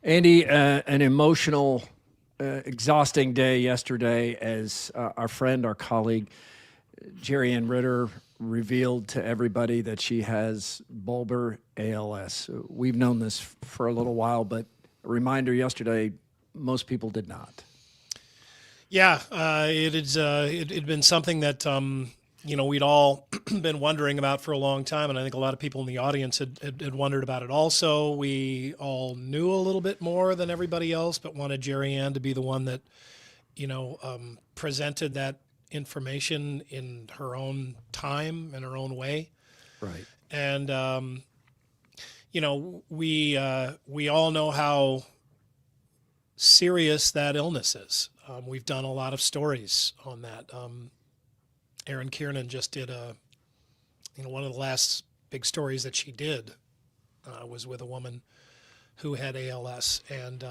Andy, an emotional, exhausting day yesterday as our friend, our colleague, Jerryanne Ritter revealed to everybody that she has bulbar ALS. We've known this for a little while, but a reminder yesterday, most people did not. Yeah, it'd been something that, we'd all been wondering about for a long time. And I think a lot of people in the audience had wondered about it also. We all knew a little bit more than everybody else, but wanted Jerryanne to be the one that, presented that information in her own time and her own way. Right. And, we all know how serious that illness is. We've done a lot of stories on that. Aaron Kiernan just did one of the last big stories that she did was with a woman who had ALS. And,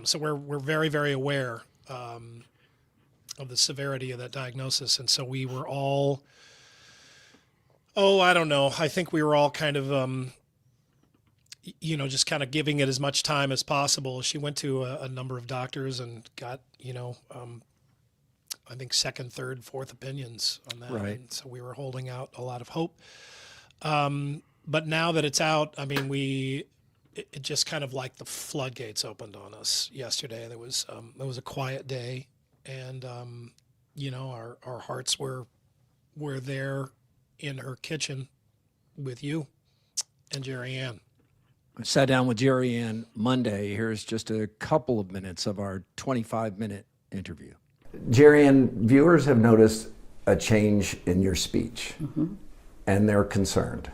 so we're very, very aware of the severity of that diagnosis. And so we were all, I don't know. I think we were all kind of, just kind of giving it as much time as possible. She went to a number of doctors and got, I think second, third, fourth opinions on that. Right. And so we were holding out a lot of hope. But now that it's out, I mean, it just kind of like the floodgates opened on us yesterday. There was a quiet day, and our hearts were there in her kitchen with you and Jerryanne. I sat down with Jerryanne Monday. Here's just a couple of minutes of our 25-minute interview. Jerryanne, viewers have noticed a change in your speech, and they're concerned.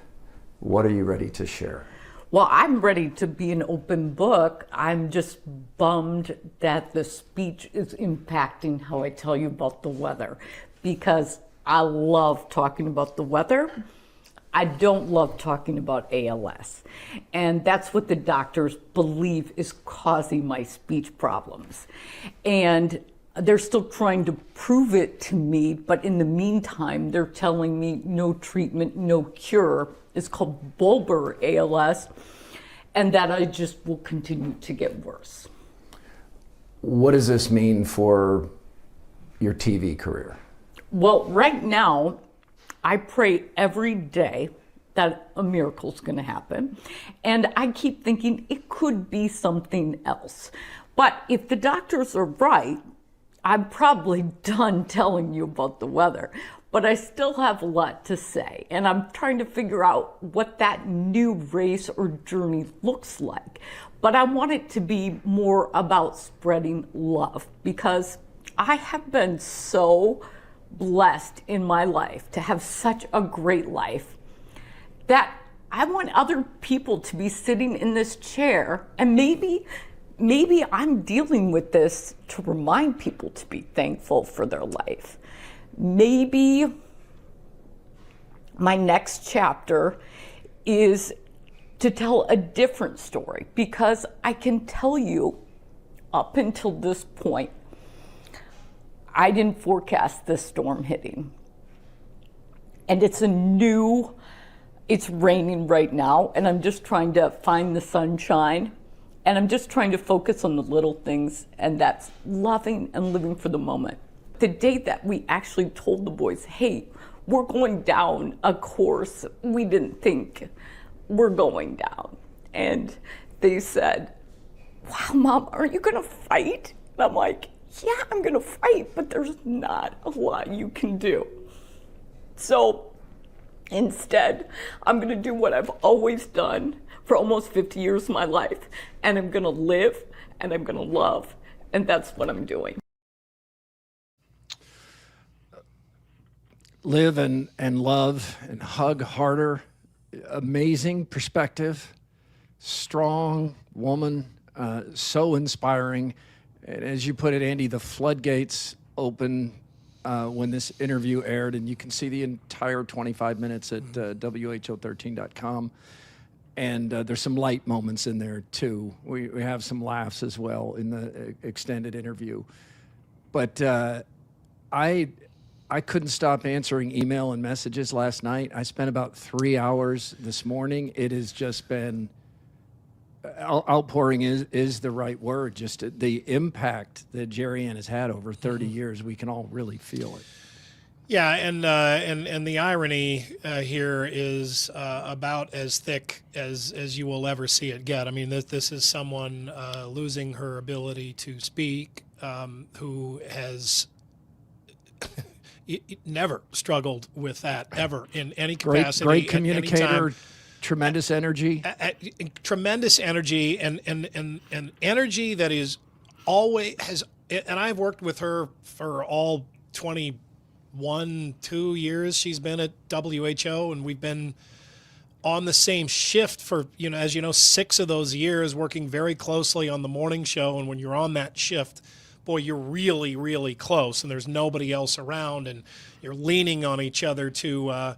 What are you ready to share? Well, I'm ready to be an open book. I'm just bummed that the speech is impacting how I tell you about the weather, because I love talking about the weather. I don't love talking about ALS. And that's what the doctors believe is causing my speech problems. And they're still trying to prove it to me, but in the meantime, they're telling me no treatment, no cure. It's called bulbar ALS, and that I just will continue to get worse. What does this mean for your TV career? Well, right now, I pray every day that a miracle's gonna happen. And I keep thinking it could be something else. But if the doctors are right, I'm probably done telling you about the weather, but I still have a lot to say. And I'm trying to figure out what that new race or journey looks like. But I want it to be more about spreading love, because I have been so blessed in my life to have such a great life that I want other people to be sitting in this chair, and maybe I'm dealing with this to remind people to be thankful for their life. Maybe my next chapter is to tell a different story, because I can tell you up until this point, I didn't forecast this storm hitting. And it's raining right now, and I'm just trying to find the sunshine. And I'm just trying to focus on the little things, and that's loving and living for the moment. The day that we actually told the boys, hey, we're going down a course we didn't think we're going down. And they said, wow, Mom, are you gonna fight? And I'm like, yeah, I'm gonna fight, but there's not a lot you can do. So instead, I'm gonna do what I've always done for almost 50 years of my life, and I'm gonna live, and I'm gonna love, and that's what I'm doing. Live and love and hug harder. Amazing perspective, strong woman, so inspiring. And as you put it, Andy, the floodgates open when this interview aired, and you can see the entire 25 minutes at who13.com. And there's some light moments in there too. We have some laughs as well in the extended interview. But I couldn't stop answering email and messages last night. I spent about 3 hours this morning. It has just been outpouring is the right word. Just the impact that Jerryanne has had over 30 years, we can all really feel it. Yeah, and the irony here is about as thick as you will ever see it get. I mean, this is someone losing her ability to speak, who has never struggled with that ever in any capacity. Great communicator, tremendous energy. Tremendous energy, and energy that is always has. And I've worked with her for all 2 years she's been at WHO, and we've been on the same shift for, as you know, 6 of those years, working very closely on the morning show. And when you're on that shift, boy, you're really, really close, and there's nobody else around, and you're leaning on each other to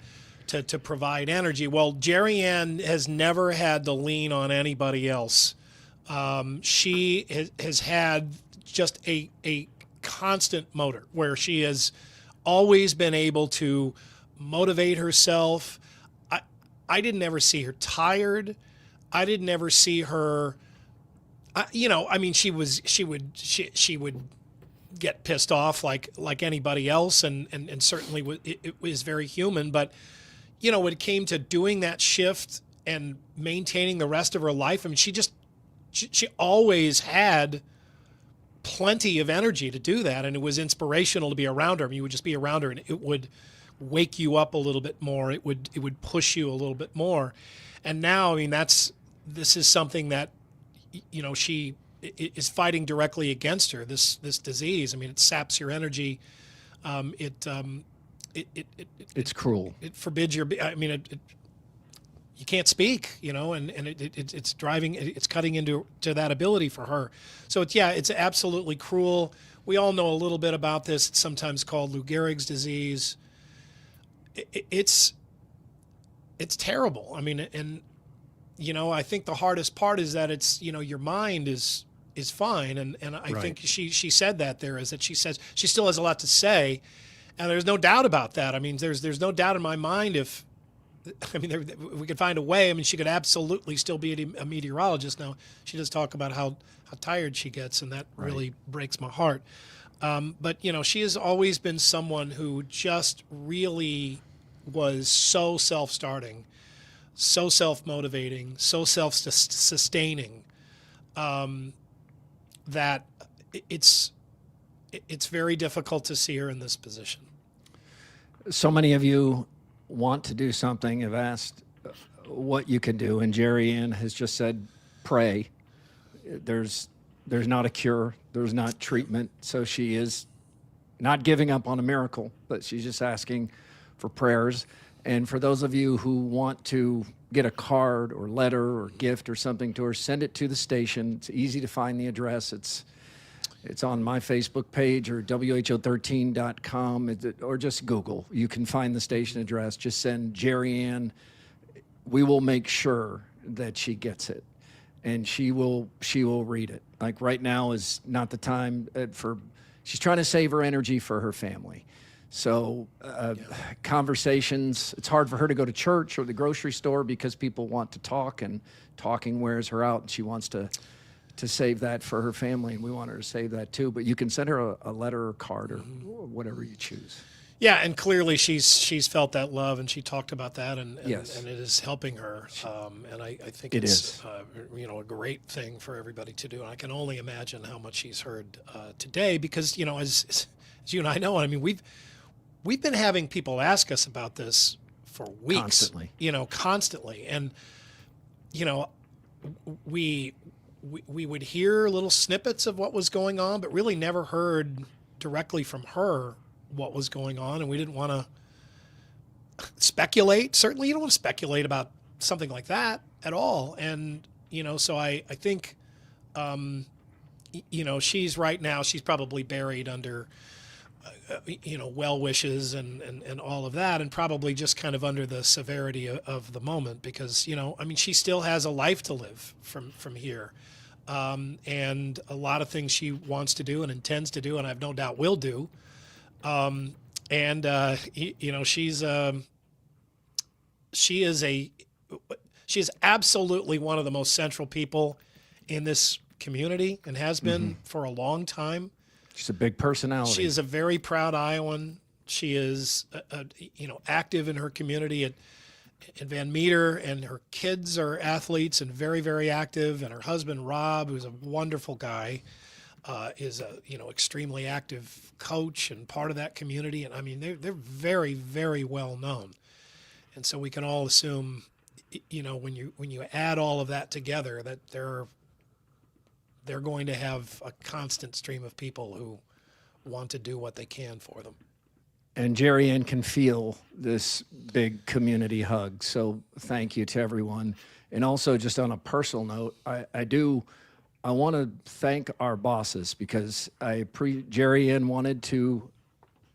provide energy. Well, Jerryanne has never had to lean on anybody else. She has had just a constant motor where she has always been able to motivate herself. I didn't ever see her tired. I didn't ever see her. I mean, she would get pissed off like anybody else, and certainly it was very human. But when it came to doing that shift and maintaining the rest of her life, I mean, she always had plenty of energy to do that, and it was inspirational to be around her. I mean, you would just be around her, and it would wake you up a little bit more. It would push you a little bit more. And now, I mean, this is something that she is fighting directly against her. This disease. I mean, it saps your energy. It's cruel. It forbids your. I mean, you can't speak, and it's driving, it's cutting into that ability for her. So it's absolutely cruel. We all know a little bit about this. It's sometimes called Lou Gehrig's disease. It's terrible. I mean, and I think the hardest part is that it's your mind is fine, and I Right. think she said that there is that she says she still has a lot to say, and there's no doubt about that. I mean, there's no doubt in my mind we could find a way. I mean, she could absolutely still be a meteorologist. Now, she does talk about how tired she gets, and that really breaks my heart. But, she has always been someone who just really was so self-starting, so self-motivating, so self-sustaining, that it's very difficult to see her in this position. So many of you want to do something, have asked what you can do, and Jerryanne has just said, pray. There's not a cure, there's not treatment, so she is not giving up on a miracle, but she's just asking for prayers. And for those of you who want to get a card or letter or gift or something to her, send it to the station. It's easy to find the address. It's on my Facebook page or who13.com, or just Google. You can find the station address. Just send Jerryanne. We will make sure that she gets it, and she will read it. Like right now is not the time she's trying to save her energy for her family. So conversations, it's hard for her to go to church or the grocery store because people want to talk, and talking wears her out, and she wants to save that for her family, and we want her to save that too. But you can send her a letter or card or whatever you choose. Yeah, and clearly she's felt that love, and she talked about that, and Yes. and it is helping her. And I think It it's is. A great thing for everybody to do. And I can only imagine how much she's heard today, because as you and I know, I mean, we've been having people ask us about this for weeks, constantly, and we would hear little snippets of what was going on, but really never heard directly from her what was going on, and we didn't want to speculate. Certainly, you don't want to speculate about something like that at all. And so I think she's right now, she's probably buried under well wishes and all of that, and probably just kind of under the severity of the moment, because she still has a life to live from here, and a lot of things she wants to do and intends to do, and I have no doubt will do. She's She is absolutely one of the most central people in this community and has been for a long time. She's a big personality. She is a very proud Iowan. She is, active in her community at Van Meter, and her kids are athletes and very, very active. And her husband, Rob, who's a wonderful guy, is a, extremely active coach and part of that community. And I mean, they're very, very well known. And so we can all assume, when you add all of that together, that they're going to have a constant stream of people who want to do what they can for them. And Jerryanne can feel this big community hug. So thank you to everyone. And also, just on a personal note, I want to thank our bosses, because Jerryanne wanted to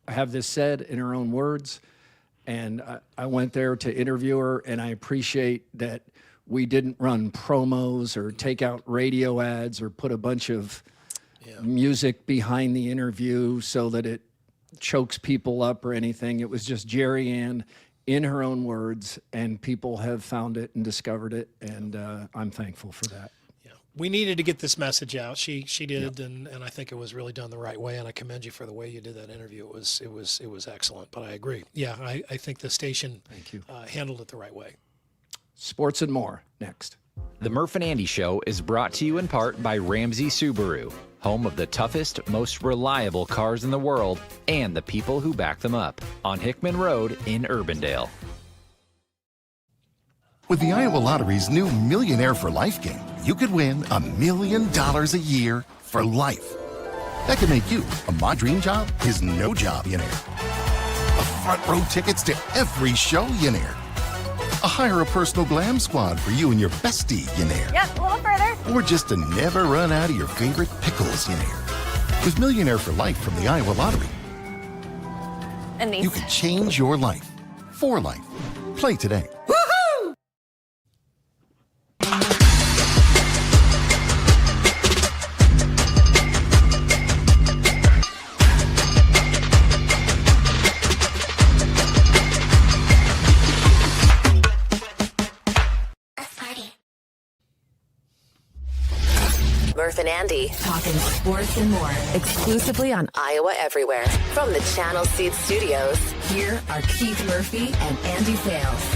have this said in her own words. And I went there to interview her, and I appreciate that we didn't run promos or take out radio ads or put a bunch of music behind the interview so that it chokes people up or anything. It was just Jerryanne in her own words, and people have found it and discovered it, and I'm thankful for that. Yeah, we needed to get this message out. She did, and I think it was really done the right way, and I commend you for the way you did that interview. It was excellent. But I agree. Yeah, I think the station handled it the right way. Sports and more next. The Murph and Andy Show is brought to you in part by Ramsey Subaru, home of the toughest, most reliable cars in the world and the people who back them up, on Hickman Road in Urbandale. With the Iowa Lottery's new Millionaire for Life game, you could win $1 million a year for life. That could make you a My Dream Job is No Job-yonaire, a front row tickets to every show-yonaire, a hire a personal glam squad for you and your bestie-yonaire. Yep, a little further. Or just to never run out of your favorite pickles-yonaire. With Millionaire for Life from the Iowa Lottery, And these. you can change your life for life. Play today. Murph and Andy, talking sports and more, exclusively on Iowa Everywhere. From the Channel Seed Studios, here are Keith Murphy and Andy Fales.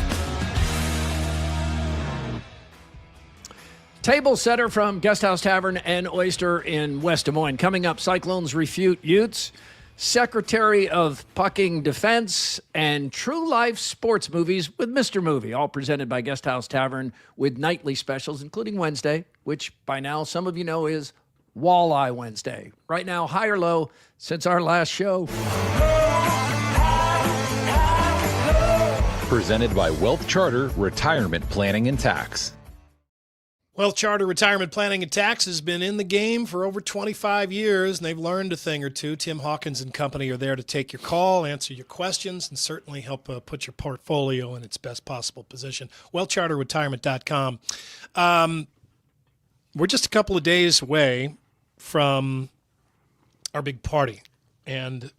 Table setter from Guesthouse Tavern and Oyster in West Des Moines. Coming up, Cyclones refute Utes, Secretary of Pucking Defense, and true life sports movies with Mr. Movie, all presented by Guesthouse Tavern with nightly specials, including Wednesday, which by now some of you know is Walleye Wednesday. Right now, high or low since our last show. Presented by Wealth Charter Retirement Planning and Tax. Wealth Charter Retirement Planning and Tax has been in the game for over 25 years, and they've learned a thing or two. Tim Hawkins and company are there to take your call, answer your questions, and certainly help put your portfolio in its best possible position. WealthCharterRetirement.com. We're just a couple of days away from our big party, and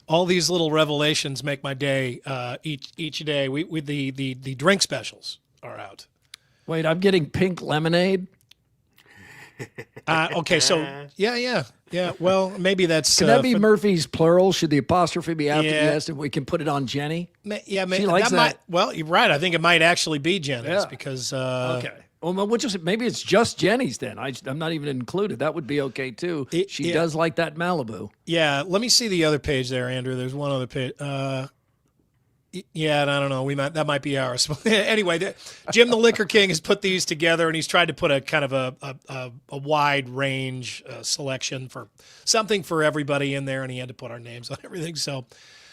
all these little revelations make my day each day. The drink specials are out. Wait, I'm getting pink lemonade? Okay, so yeah. Well, maybe that's. Can that be Murphy's plural? Should the apostrophe be after the Yeah. S if we can put it on Jenny? Yeah, maybe She likes that. Might, well, you're right. I think it might actually be Jenny's Yeah. because. Okay. Well, maybe it's just Jenny's then. I'm not even included. That would be okay too. She does like that Malibu. Yeah, let me see the other page there, Andrew. There's one other page. Yeah, and I don't know. That might be ours. Anyway, Jim the Liquor King has put these together, and he's tried to put a kind of a wide range selection for something for everybody in there, and he had to put our names on everything. So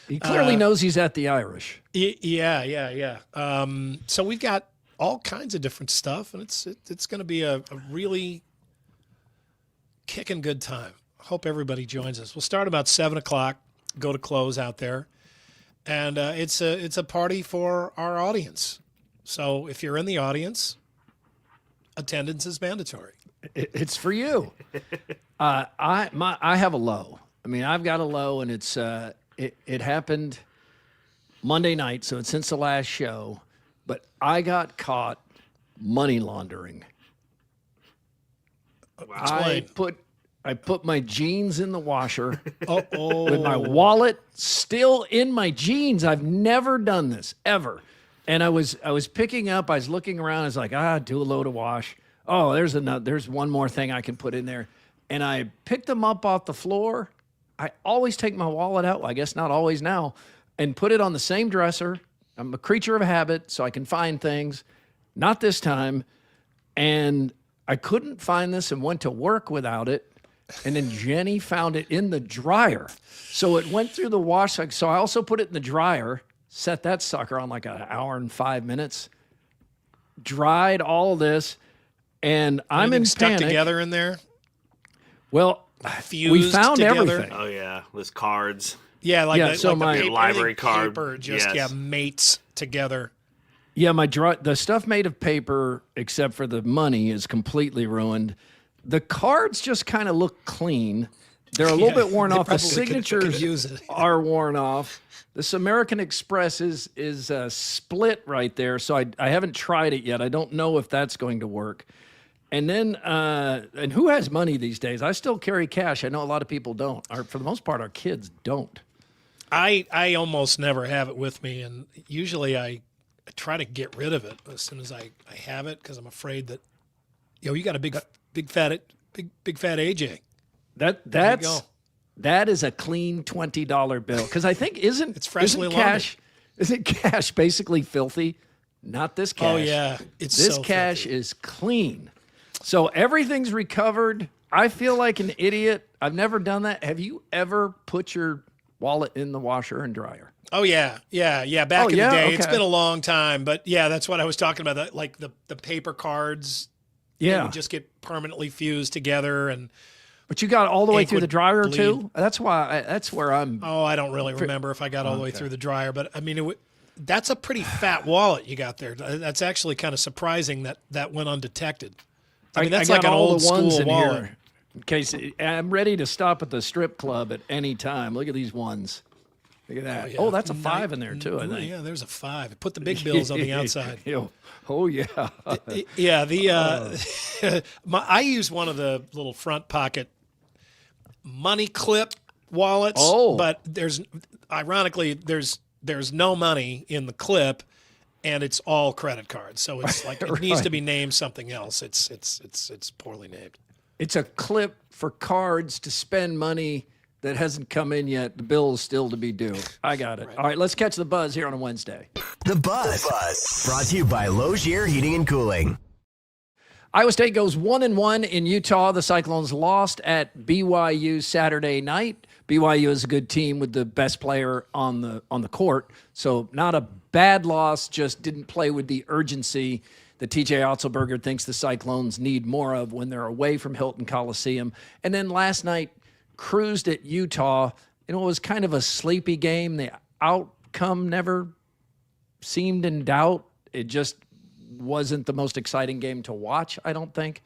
He clearly knows he's at the Irish. yeah. So we've got all kinds of different stuff, and it's going to be a really kicking good time. Hope everybody joins us. We'll start about 7:00. Go to close out there. And it's a party for our audience. So if you're in the audience, attendance is mandatory. It's for you. I have a low. I mean, I've got a low, and it happened Monday night, so it's since the last show. but I got caught money laundering. I put my jeans in the washer with my wallet still in my jeans. I've never done this ever. And I was picking up, I was looking around, I was like, do a load of wash. Oh, there's one more thing I can put in there. And I picked them up off the floor. I always take my wallet out, well, I guess not always now, and put it on the same dresser. I'm a creature of habit, so I can find things. Not this time. And I couldn't find this and went to work without it. And then Jenny found it in the dryer. So it went through the wash. So I also put it in the dryer, set that sucker on like an hour and 5 minutes, dried all this, and I'm in stuck panic. Together in there? Well, fused we found together? everything. Oh, yeah. There's cards. Yeah, so my the library card. paper just, Yes. mates together. Yeah, the stuff made of paper, except for the money, is completely ruined. The cards just kind of look clean. They're a little bit worn they off. The probably could signatures use it. are worn off. This American Express is split right there, so I haven't tried it yet. I don't know if that's going to work. And then, and who has money these days? I still carry cash. I know a lot of people don't. For the most part, our kids don't. I almost never have it with me, and usually I try to get rid of it as soon as I have it because I'm afraid that, you got a big fat AJ. That is a clean $20 bill, because I think It's freshly isn't cash basically filthy? Not this cash. Oh yeah, it's this so cash filthy. is clean. So everything's recovered. I feel like an idiot. I've never done that. Have you ever put your wallet in the washer and dryer? Oh yeah. Back in the day, Okay. it's been a long time, but yeah, that's what I was talking about. Like the paper cards, they would just get permanently fused together, and but you got all the way ink through the would dryer bleed. too. That's where I'm. Oh, I don't really remember if I got all the way through the dryer, but I mean, that's a pretty fat wallet you got there. That's actually kind of surprising that went undetected. I mean, that's I like got an all old the ones school in wallet. here. In case I'm ready to stop at the strip club at any time. Look at these ones. Look at that. Oh, that's a 5 in there too, I think. Yeah, there's a 5. Put the big bills on the outside. Oh yeah. Yeah, I use one of the little front pocket money clip wallets. Oh. But ironically there's no money in the clip, and it's all credit cards. So it's like it needs to be named something else. It's poorly named. It's a clip for cards to spend money that hasn't come in yet. The bill is still to be due. I got it. All right, let's catch the buzz here on a Wednesday. The Buzz. Brought to you by Logier Heating and Cooling. Iowa State goes 1-1 in Utah. The Cyclones lost at BYU Saturday night. BYU is a good team with the best player on the court, so not a bad loss. Just didn't play with the urgency that TJ Otzelberger thinks the Cyclones need more of when they're away from Hilton Coliseum. And then last night, cruised at Utah. It was kind of a sleepy game. The outcome never seemed in doubt. It just wasn't the most exciting game to watch, I don't think.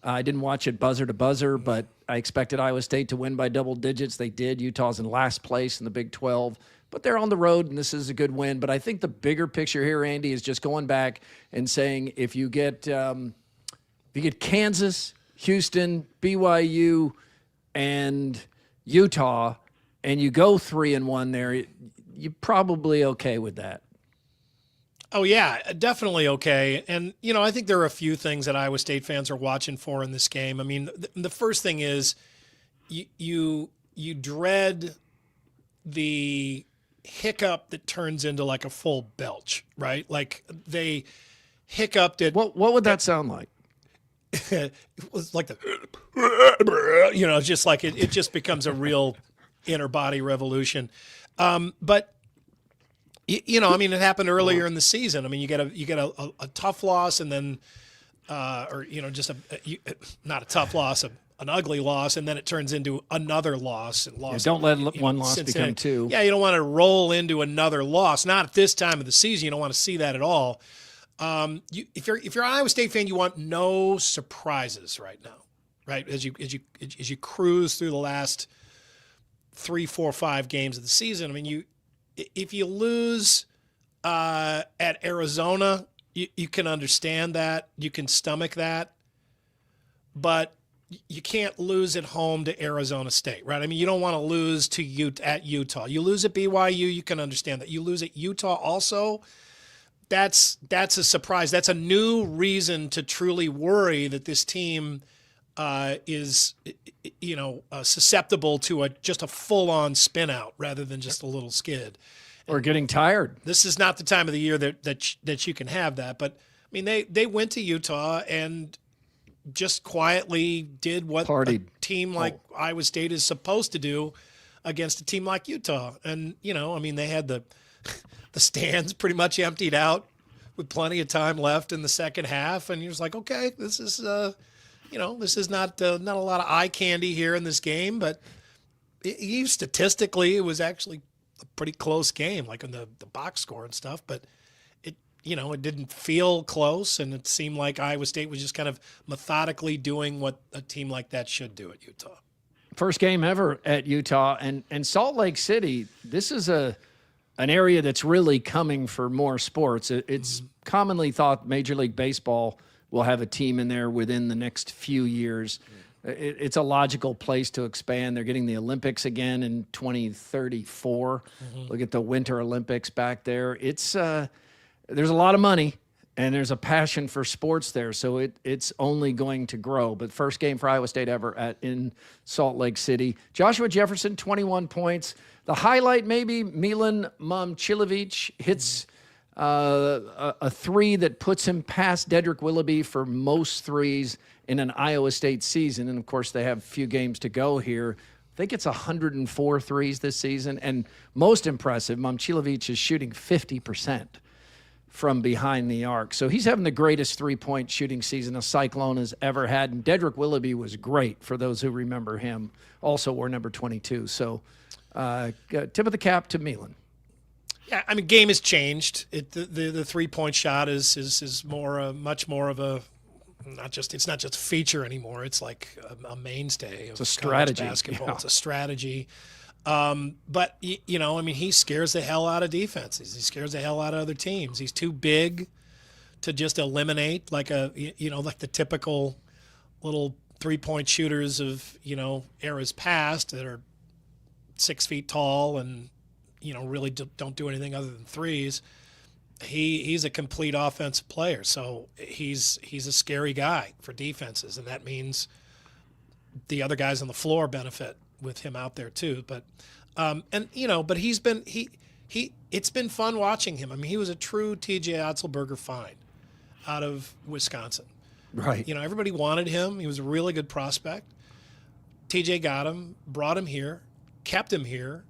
I didn't watch it buzzer to buzzer, but I expected Iowa State to win by double digits. They did. Utah's in last place in the Big 12, but they're on the road, and this is a good win. But I think the bigger picture here, Andy, is just going back and saying if you get Kansas, Houston, BYU, and Utah, and you go 3-1 there, you're probably okay with that. Oh yeah, definitely okay. And I think there are a few things that Iowa State fans are watching for in this game. I mean, the first thing is you dread the hiccup that turns into like a full belch, right? Like they hiccuped it. What would that sound like? It was like it's just like it just becomes a real inner body revolution. But I mean, it happened earlier in the season. I mean, you get a tough loss, and then, just not a tough loss, an ugly loss, and then it turns into another loss. And loss. Don't let one loss Cincinnati. become two. Yeah, you don't want to roll into another loss. Not at this time of the season. You don't want to see that at all. If you're an Iowa State fan, you want no surprises right now, right? As you cruise through the last 3, 4, 5 games of the season. I mean, if you lose at Arizona, you can understand that, you can stomach that, but you can't lose at home to Arizona State, right? I mean, you don't want to lose to at Utah. You lose at BYU, you can understand that. You lose at Utah also, that's a surprise. That's a new reason to truly worry that this team is, susceptible to just a full-on spin out rather than just a little skid. Or getting tired. This is not the time of the year that you can have that. But I mean, they went to Utah and just quietly did what Partied. a team like Iowa State is supposed to do against a team like Utah. And they had the stands pretty much emptied out with plenty of time left in the second half, and you're just like, okay, this is this is not a lot of eye candy here in this game, but statistically it was actually a pretty close game, like in the box score and stuff, but it didn't feel close, and it seemed like Iowa State was just kind of methodically doing what a team like that should do at Utah. First game ever at Utah, and Salt Lake City, this is an area that's really coming for more sports. It's commonly thought Major League Baseball will have a team in there within the next few years. It's a logical place to expand. They're getting the Olympics again in 2034. Look at the Winter Olympics back there. It's there's a lot of money, and there's a passion for sports there, so it's only going to grow. But first game for Iowa State ever in Salt Lake City. Joshua Jefferson, 21 points. The highlight maybe, Milan Momcilovic hits a three that puts him past Dedrick Willoughby for most threes in an Iowa State season. And, of course, they have a few games to go here. I think it's 104 threes this season. And most impressive, Momcilovic is shooting 50% from behind the arc. So he's having the greatest three-point shooting season a Cyclone has ever had. And Dedrick Willoughby was great, for those who remember him. Also wore number 22. So tip of the cap to Milan. Yeah, I mean, game has changed. The 3-point shot is more much more of a it's not just a feature anymore. It's like a mainstay of a strategy. Basketball. Yeah. It's a strategy. But he scares the hell out of defenses. He scares the hell out of other teams. He's too big to just eliminate like like the typical little 3-point shooters of eras past that are 6 feet tall and really don't do anything other than threes. He's a complete offensive player, so he's a scary guy for defenses, and that means the other guys on the floor benefit with him out there too. But but it's been fun watching him. I mean, he was a true TJ Otzelberger find out of Wisconsin. Right. Everybody wanted him. He was a really good prospect. TJ got him, brought him here, kept him here.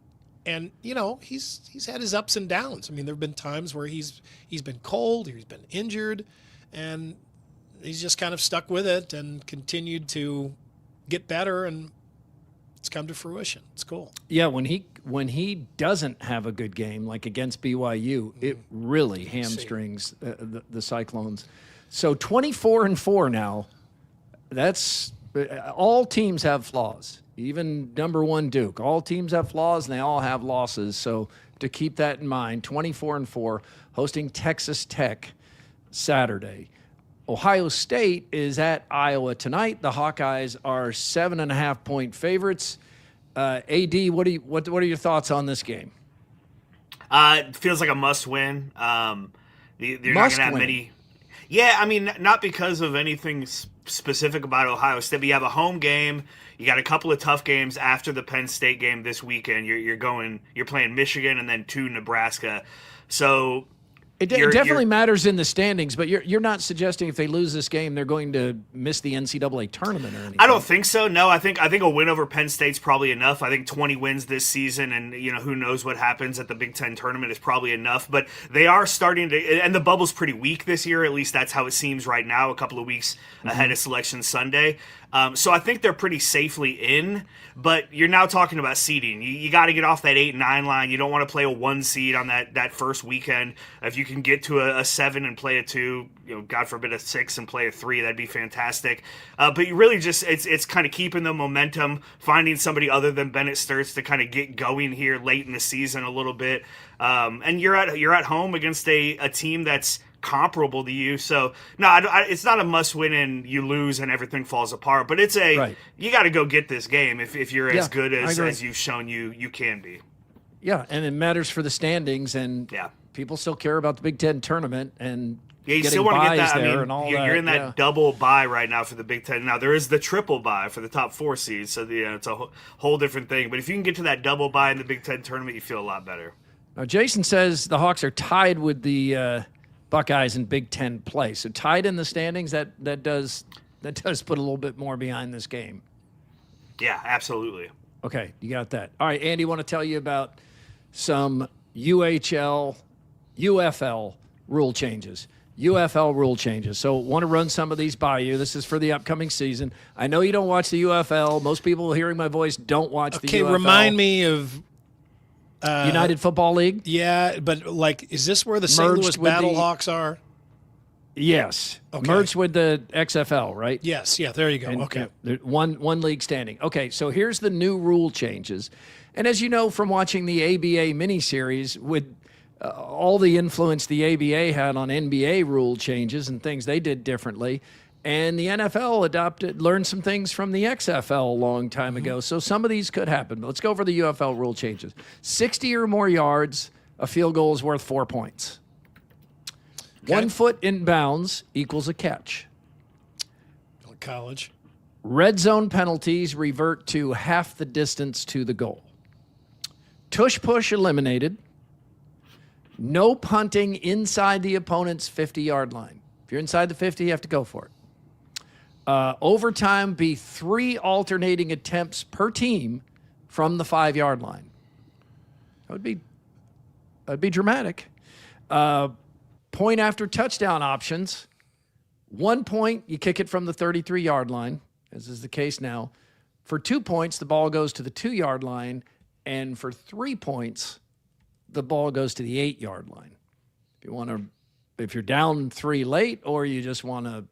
And he's had his ups and downs. I mean, there have been times where he's been cold, he's been injured, and he's just kind of stuck with it and continued to get better, and it's come to fruition. It's cool. Yeah, when he doesn't have a good game, like against BYU, it really hamstrings the Cyclones. So 24-4 now. That's all teams have flaws. Even number one Duke. All teams have flaws, and they all have losses. So to keep that in mind, 24-4, hosting Texas Tech Saturday. Ohio State is at Iowa tonight. The Hawkeyes are 7.5-point favorites. AD, what are your thoughts on this game? It feels like a must-win. They're not going to have many. Yeah, I mean, not because of anything specific about Ohio State, but you have a home game. You got a couple of tough games after the Penn State game this weekend. You're playing Michigan and then 2 Nebraska. So it definitely matters in the standings, but you're not suggesting if they lose this game they're going to miss the NCAA tournament or anything. I don't think so. No, I think a win over Penn State's probably enough. I think 20 wins this season, and who knows what happens at the Big Ten tournament is probably enough. But they are starting to, and the bubble's pretty weak this year. At least that's how it seems right now. A couple of weeks ahead of Selection Sunday. So I think they're pretty safely in, but you're now talking about seeding. You got to get off that 8-9 line. You don't want to play a 1 seed on that first weekend. If you can get to a 7 and play a 2, God forbid a 6 and play a 3, that'd be fantastic. But you really just, it's kind of keeping the momentum, finding somebody other than Bennett Sturts to kind of get going here late in the season a little bit. And you're at home against a team that's comparable to you. So no, it's not a must win and you lose and everything falls apart. But it's you got to go get this game if you're as good as you've shown you can be. Yeah, and it matters for the standings, and people still care about the Big Ten tournament and. Yeah, you still want to get that. I mean, you're in that yeah. double bye right now for the Big Ten. Now, there is the triple bye for the top 4 seeds, so it's a whole different thing. But if you can get to that double bye in the Big Ten tournament, you feel a lot better. Now, Jason says the Hawks are tied with the Buckeyes in Big Ten play. So tied in the standings, that does put a little bit more behind this game. Yeah, absolutely. Okay, you got that. All right, Andy, want to tell you about some UFL rule changes. UFL rule changes. So want to run some of these by you. This is for the upcoming season. I know you don't watch the UFL. Most people hearing my voice don't watch the UFL. Okay, remind me of United Football League. Yeah, but is this where the St. Louis Battlehawks are? Yes. Okay. Merged with the XFL, right? Yes. Yeah, there you go. And, okay. One league standing. Okay, so here's the new rule changes. And as you know from watching the ABA miniseries, with all the influence the ABA had on NBA rule changes and things they did differently. And the NFL learned some things from the XFL a long time ago. So some of these could happen. But let's go over the UFL rule changes. 60 or more yards, a field goal is worth 4 points. Okay. 1 foot in bounds equals a catch. College. Red zone penalties revert to half the distance to the goal. Tush push eliminated. No punting inside the opponent's 50-yard line. If you're inside the 50, you have to go for it. Overtime be 3 alternating attempts per team from the 5-yard line. That'd be dramatic. Point after touchdown options. 1 point, you kick it from the 33-yard line, as is the case now. For 2 points, the ball goes to the 2-yard line, and for 3 points, the ball goes to the 8-yard line. If you're down 3 late, or you just want to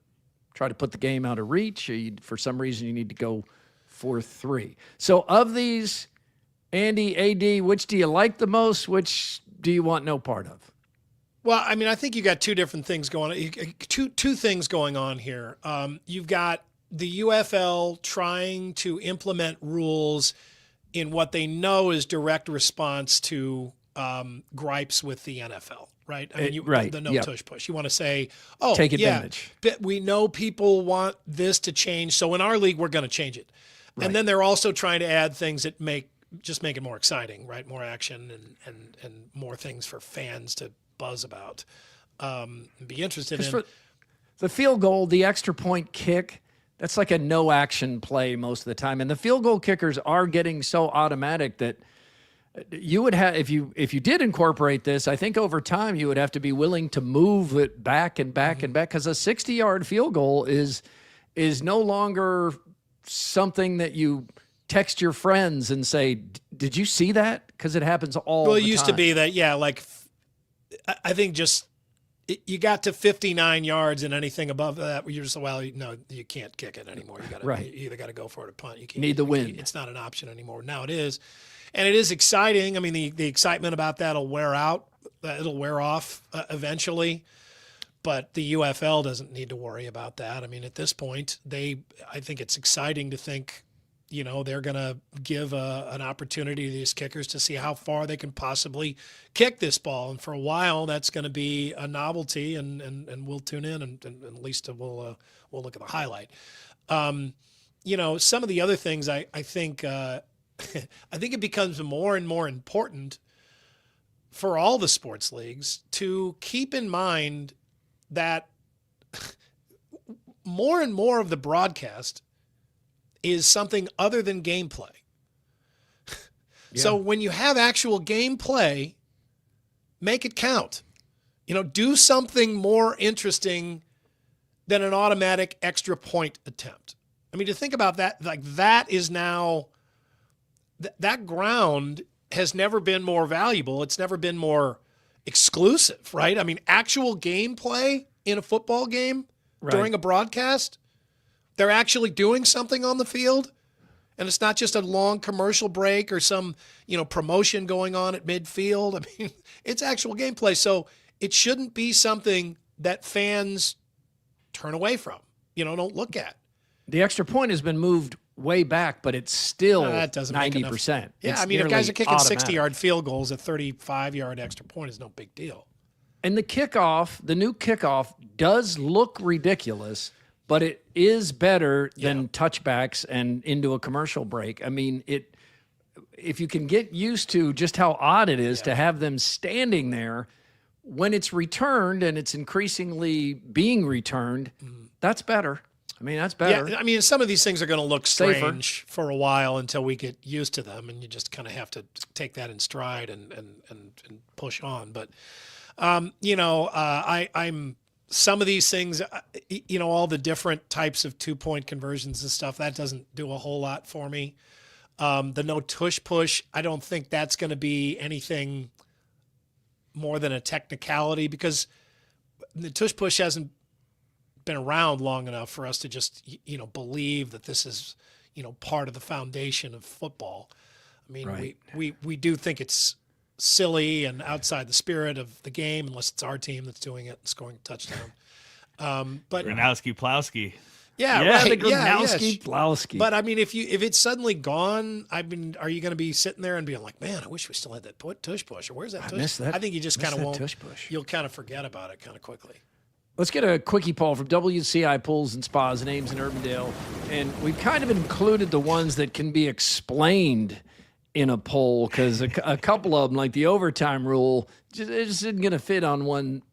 try to put the game out of reach, or for some reason you need to go for 3. So of these, Andy, AD, which do you like the most? Which do you want no part of? Well, I mean, I think you got two different things going on. Two things going on here. You've got the UFL trying to implement rules in what they know is direct response to gripes with the NFL, right? I mean, the no-tush push. You want to say, take advantage. Yeah, we know people want this to change, so in our league, we're going to change it. Right. And then they're also trying to add things that make it more exciting, right? More action and more things for fans to buzz about and be interested in. For the field goal, the extra point kick, that's like a no-action play most of the time. And the field goal kickers are getting so automatic that you would have, if you did incorporate this, I think over time you would have to be willing to move it back and back and back, because a 60-yard field goal is no longer something that you text your friends and say, "Did you see that?" Because it happens all the time. Well, it used to be that, like I think just you got to 59 yards and anything above that, you're just, you can't kick it anymore. You got to you either got to go for it or punt. You can't need the win. It's not an option anymore. Now it is. And it is exciting. I mean, the excitement about that will wear out. It'll wear off eventually. But the UFL doesn't need to worry about that. I mean, at this point, I think it's exciting to think, they're going to give an opportunity to these kickers to see how far they can possibly kick this ball. And for a while, that's going to be a novelty, and we'll tune in and at least we'll look at the highlight. Some of the other things I think I think it becomes more and more important for all the sports leagues to keep in mind that more and more of the broadcast is something other than gameplay. Yeah. So when you have actual gameplay, make it count. Do something more interesting than an automatic extra point attempt. I mean, to think about that, like that is now... That ground has never been more valuable. It's never been more exclusive, right? I mean, actual gameplay in a football game during a broadcast, they're actually doing something on the field, and it's not just a long commercial break or some, promotion going on at midfield. I mean, it's actual gameplay. So it shouldn't be something that fans turn away from, don't look at. The extra point has been moved way back, but it's still That doesn't make 90%. Yeah, if guys are kicking 60-yard field goals, a 35-yard extra point is no big deal. And the new kickoff does look ridiculous, but it is better than touchbacks and into a commercial break. I mean, if you can get used to just how odd it is to have them standing there when it's returned, and it's increasingly being returned, that's better. I mean, that's better. Yeah, I mean, some of these things are going to look strange for a while until we get used to them, and you just kind of have to take that in stride and push on. But, I'm some of these things, all the different types of 2-point conversions and stuff, that doesn't do a whole lot for me. The no tush push, I don't think that's going to be anything more than a technicality, because the tush push hasn't been around long enough for us to just, believe that this is, part of the foundation of football. I mean, we do think it's silly and outside the spirit of the game, unless it's our team that's doing it and scoring a touchdown. But Gronowski-Plowski. Gronowski-Plowski. But I mean, if it's suddenly gone, are you going to be sitting there and being like, man, I wish we still had that tush push, or where's that tush? Missed that. I think you just kind of won't. Tush push. You'll kind of forget about it kind of quickly. Let's get a quickie poll from WCI Pools and Spas and Ames in Urbandale. And we've kind of included the ones that can be explained in a poll, because a couple of them, like the overtime rule, just isn't going to fit on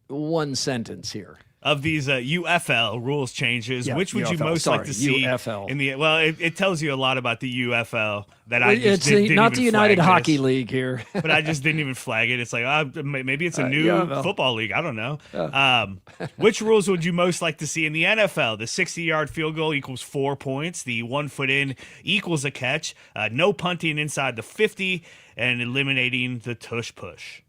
one sentence here. Of these UFL rules changes, which would you most like to see UFL. in the? Well, it tells you a lot about the UFL that I just didn't not even the United flag Hockey this. League here. But I just didn't even flag it. It's like maybe it's a new UFL. football league. I don't know. Which rules would you most like to see in the NFL? The 60-yard field goal equals 4 points. The 1 foot in equals a catch. No punting inside the 50, and eliminating the tush push.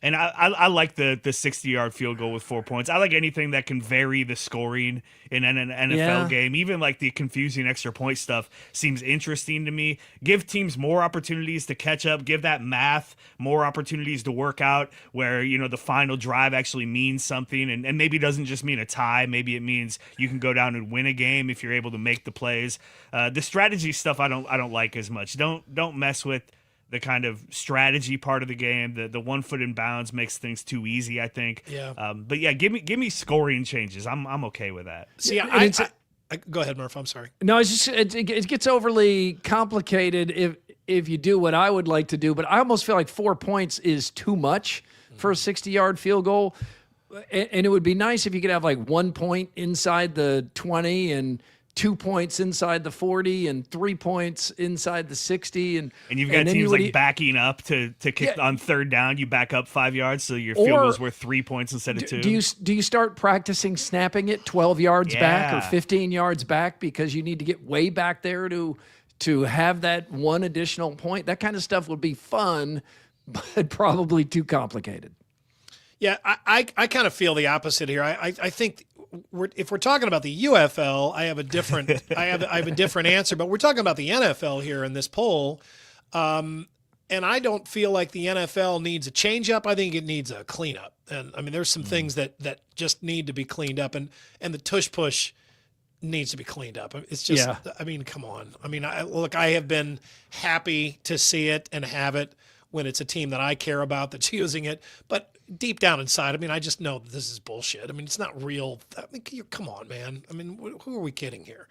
And I like the 60-yard field goal with 4 points. I like anything that can vary the scoring in an NFL game. Even like the confusing extra point stuff seems interesting to me. Give teams more opportunities to catch up. Give that math more opportunities to work out, where, the final drive actually means something, and maybe doesn't just mean a tie. Maybe it means you can go down and win a game if you're able to make the plays. The strategy stuff I don't like as much. Don't mess with the kind of strategy part of the game. The 1 foot in bounds makes things too easy, I think. Yeah. But yeah, give me scoring changes. I'm okay with that. See, go ahead, Murph. I'm sorry. No, it's just it gets overly complicated if you do what I would like to do. But I almost feel like 4 points is too much for a 60-yard field goal. And it would be nice if you could have like 1 point inside the 20 and 2 points inside the 40 and 3 points inside the 60. And you've got teams backing up to kick on third down. You back up 5 yards, so your field goal's worth 3 points instead of 2. Do you start practicing snapping it 12 yards back or 15 yards back, because you need to get way back there to have that one additional point? That kind of stuff would be fun, but probably too complicated. Yeah, I kind of feel the opposite here. I think if we're talking about the UFL, I have a different I have a different answer. But we're talking about the NFL here in this poll, and I don't feel like the NFL needs a change up. I think it needs a cleanup. And I mean, there's some things that just need to be cleaned up, and the tush push needs to be cleaned up. It's just, I mean, come on. I mean, I have been happy to see it and have it when it's a team that I care about that's using it, but deep down inside, I mean, I just know that this is bullshit. I mean, it's not real. I mean, come on, man. I mean, who are we kidding here?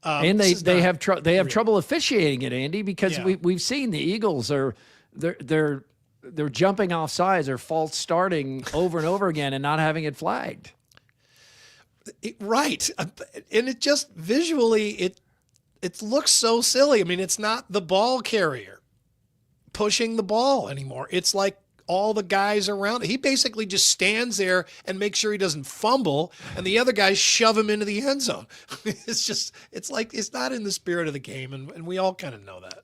And they have trouble officiating it, Andy, because we've seen the Eagles they're jumping off sides or false starting over and over again and not having it flagged. Right, and it just visually it looks so silly. I mean, it's not the ball carrier pushing the ball anymore. It's like all the guys around. He basically just stands there and makes sure he doesn't fumble, and the other guys shove him into the end zone. It's like it's not in the spirit of the game, and we all kind of know that.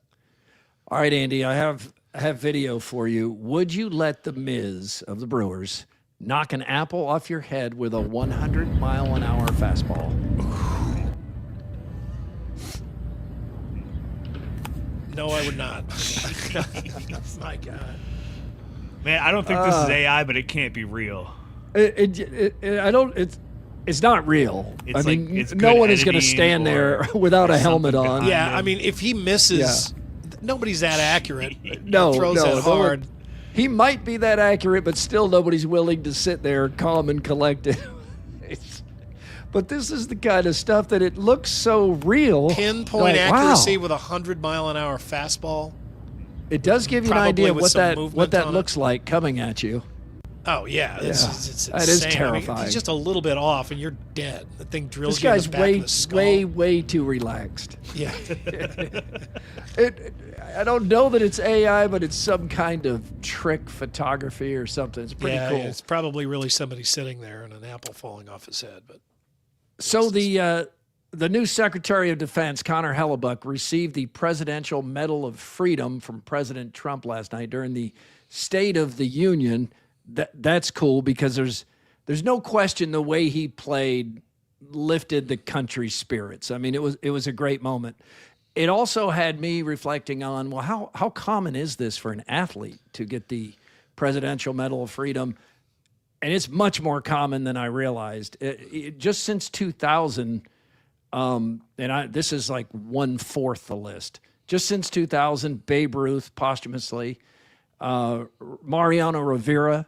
All right, Andy, I have video for you. Would you let the Miz of the Brewers knock an apple off your head with a 100-mile-an-hour fastball? No, I would not. My God. Man, I don't think this is AI, but it can't be real. I don't. It's not real. It's I mean, like- it's no good one is going to editing stand there or without a there's helmet something on. behind Yeah, him. I mean, if he misses, nobody's that accurate. No, throws no, that no hard. one- He might be that accurate, but still nobody's willing to sit there calm and collected. But this is the kind of stuff that it looks so real. Pinpoint Like, accuracy wow. with a 100-mile-an-hour fastball. It does give you an Probably idea of with what some that movement on it. looks like coming at you. Oh yeah, it's That is insane. I mean, terrifying. he's just a little bit off, and you're dead. The thing drills This you in guy's the back of the skull. way too relaxed. Yeah. I don't know that it's AI, but it's some kind of trick photography or something. It's pretty yeah, cool. it's probably really somebody sitting there and an apple falling off his head. But So the new Secretary of Defense, Connor Hellebuck, received the Presidential Medal of Freedom from President Trump last night during the State of the Union. That's cool because there's no question the way he played lifted the country's spirits. I mean, it was a great moment. It also had me reflecting on, well, how common is this for an athlete to get the Presidential Medal of Freedom? And it's much more common than I realized. Just since 2000, this is like 1/4 the list. Just since 2000, Babe Ruth posthumously, Mariano Rivera,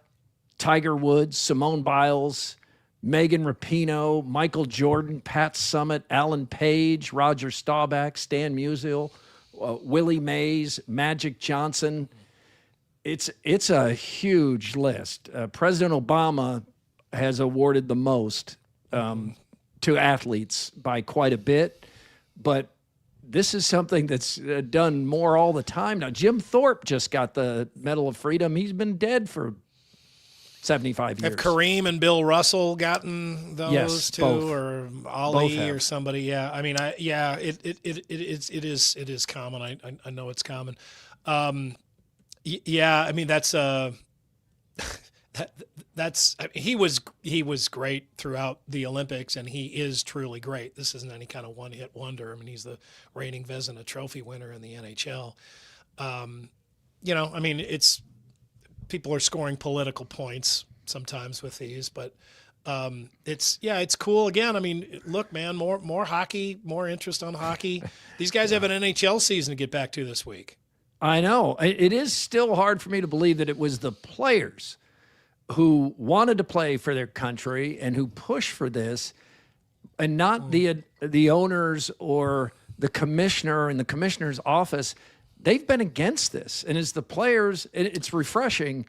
Tiger Woods, Simone Biles, Megan Rapinoe, Michael Jordan, Pat Summitt, Alan Page, Roger Staubach, Stan Musial, Willie Mays, Magic Johnson. It's a huge list. President Obama has awarded the most to athletes by quite a bit, but this is something that's done more all the time now. Jim Thorpe just got the Medal of Freedom. He's been dead for 75 years. have Kareem and Bill Russell gotten those Yes, too, both. or Both Ali have. or somebody? Yeah, I mean, it is common. I know it's common. Yeah, I mean that's that's I mean, he was great throughout the Olympics, and he is truly great. This isn't any kind of one-hit wonder. I mean, he's the reigning Vezina Trophy winner in the NHL. I mean, it's people are scoring political points sometimes with these, but it's cool. Again, I mean, look, man, more hockey, more interest on hockey. These guys have an NHL season to get back to this week. I know. It is still hard for me to believe that it was the players who wanted to play for their country and who pushed for this, and not the owners or the commissioner and the commissioner's office. They've been against this, and as the players, it's refreshing.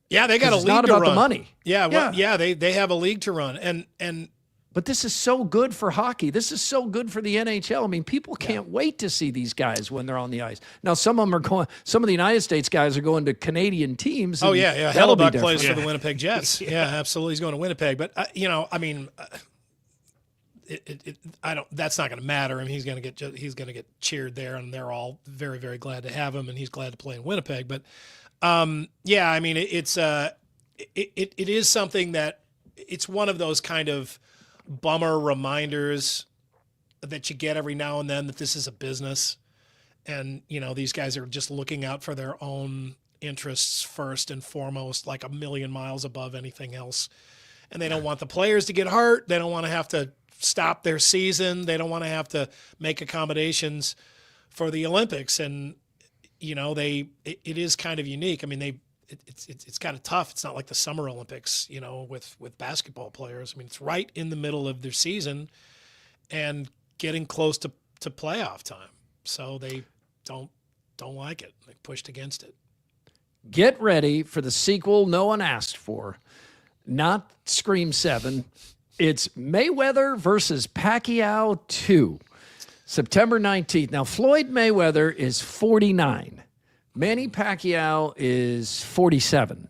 Yeah, they got a It's league not to about run. the money. Yeah, they have a league to run, and But this is so good for hockey. This is so good for the NHL. I mean, people can't wait to see these guys when they're on the ice. Now, some of them are going. Some of the United States guys are going to Canadian teams. oh and yeah. that'll be Hellebuck different. plays for the Winnipeg Jets. Yeah, absolutely, he's going to Winnipeg. But I mean. I don't. That's not going to matter. I mean, he's going to get cheered there, and they're all very, very glad to have him, and he's glad to play in Winnipeg. But yeah, I mean, it is something that it's one of those kind of bummer reminders that you get every now and then that this is a business, and these guys are just looking out for their own interests first and foremost, like a million miles above anything else, and they don't want the players to get hurt. They don't want to have to stop their season. They don't want to have to make accommodations for the Olympics. And, it is kind of unique. I mean, it's kind of tough. It's not like the Summer Olympics, with basketball players. I mean, it's right in the middle of their season and getting close to playoff time. So they don't like it. They pushed against it. Get ready for the sequel no one asked for. Not Scream 7. It's Mayweather versus Pacquiao 2, September 19th. Now, Floyd Mayweather is 49. Manny Pacquiao is 47.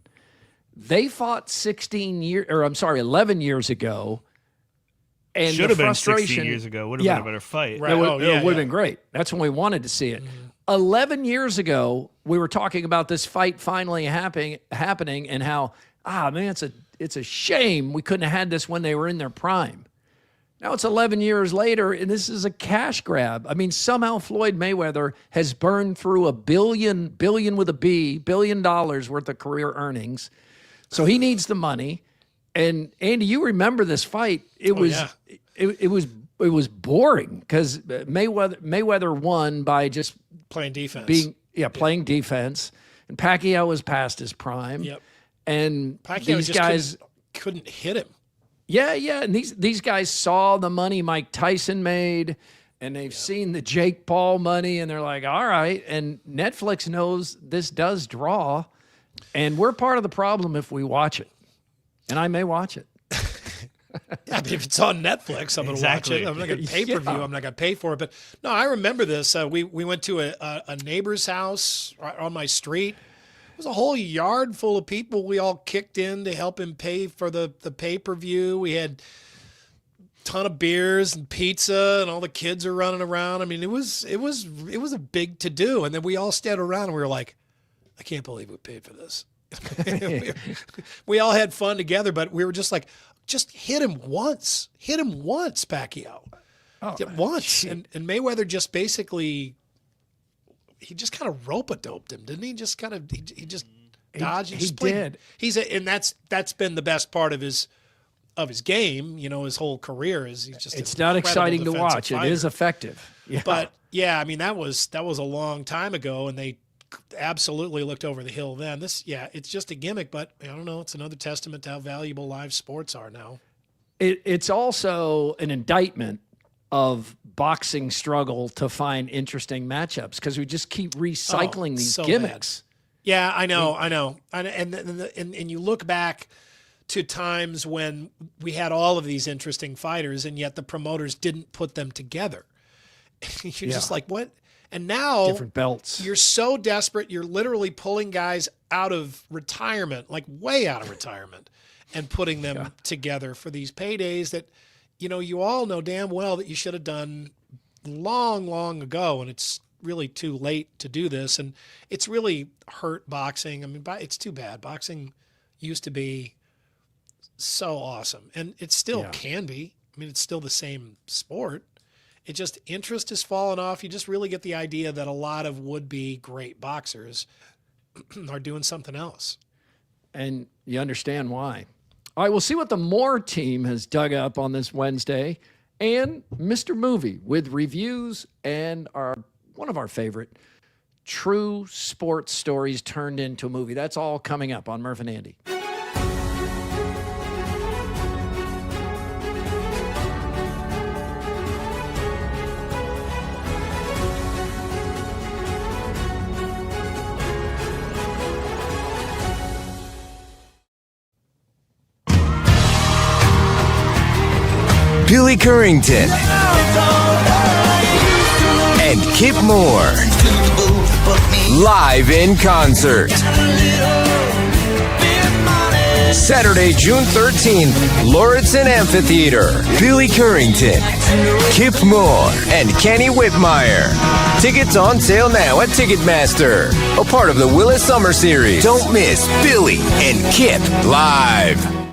They fought 11 years ago. And Should the have been frustration 16 years ago. Would have been a better fight. Right. It would, Oh, yeah, it would have yeah. been great. That's when we wanted to see it. 11 years ago, we were talking about this fight finally happening and how, man, it's a shame we couldn't have had this when they were in their prime. Now it's 11 years later, and this is a cash grab. I mean, somehow Floyd Mayweather has burned through $1 billion with a B, $1 billion worth of career earnings. So he needs the money. And Andy, you remember this fight? It was boring because Mayweather won by just playing defense. Playing defense, and Pacquiao was past his prime. Yep. And Pacquiao these just guys couldn't hit him. Yeah, and these guys saw the money Mike Tyson made, and they've seen the Jake Paul money, and they're like, all right. And Netflix knows this does draw, and we're part of the problem if we watch it. And I may watch it. Yeah, but if it's on Netflix, I'm going to watch it. I'm not going to pay per view. I'm not going to pay for it. But no, I remember this. We went to a neighbor's house right on my street. It was a whole yard full of people. We all kicked in to help him pay for the pay-per-view. We had a ton of beers and pizza, and all the kids are running around. I mean, it was a big to-do. And then we all stood around and we were like, I can't believe we paid for this. We all had fun together, but we were just like, just hit him once. Hit him once, Pacquiao. Once. And Mayweather just basically, he just kind of rope-a-doped him, didn't he? Just kind of, he just dodged. He did. And that's been the best part of his game, his whole career is he's just it's not exciting to watch. Fighter. It is effective. Yeah. But yeah, I mean, that was a long time ago, and they absolutely looked over the hill then. It's just a gimmick, but I don't know. It's another testament to how valuable live sports are now. It's also an indictment of boxing struggle to find interesting matchups because we just keep recycling these gimmicks. Bad. Yeah, I know. And you look back to times when we had all of these interesting fighters, and yet the promoters didn't put them together. You're just like, what? And now different belts. You're so desperate. You're literally pulling guys out of retirement, like way out of retirement, and putting them together for these paydays that, you all know damn well that you should have done long, long ago. And it's really too late to do this. And it's really hurt boxing. I mean, it's too bad. Boxing used to be so awesome, and it still can be. I mean, it's still the same sport. It just, interest has fallen off. You just really get the idea that a lot of would-be great boxers are doing something else. And you understand why. All right, we'll see what the Moore team has dug up on this Wednesday, and Mr. Movie with reviews and one of our favorite true sports stories turned into a movie. That's all coming up on Murph and Andy. Billy Currington and Kip Moore live in concert. Saturday, June 13th, Lauritsen Amphitheater. Billy Currington, Kip Moore, and Kenny Whitmire. Tickets on sale now at Ticketmaster. A part of the Willis Summer Series. Don't miss Billy and Kip live.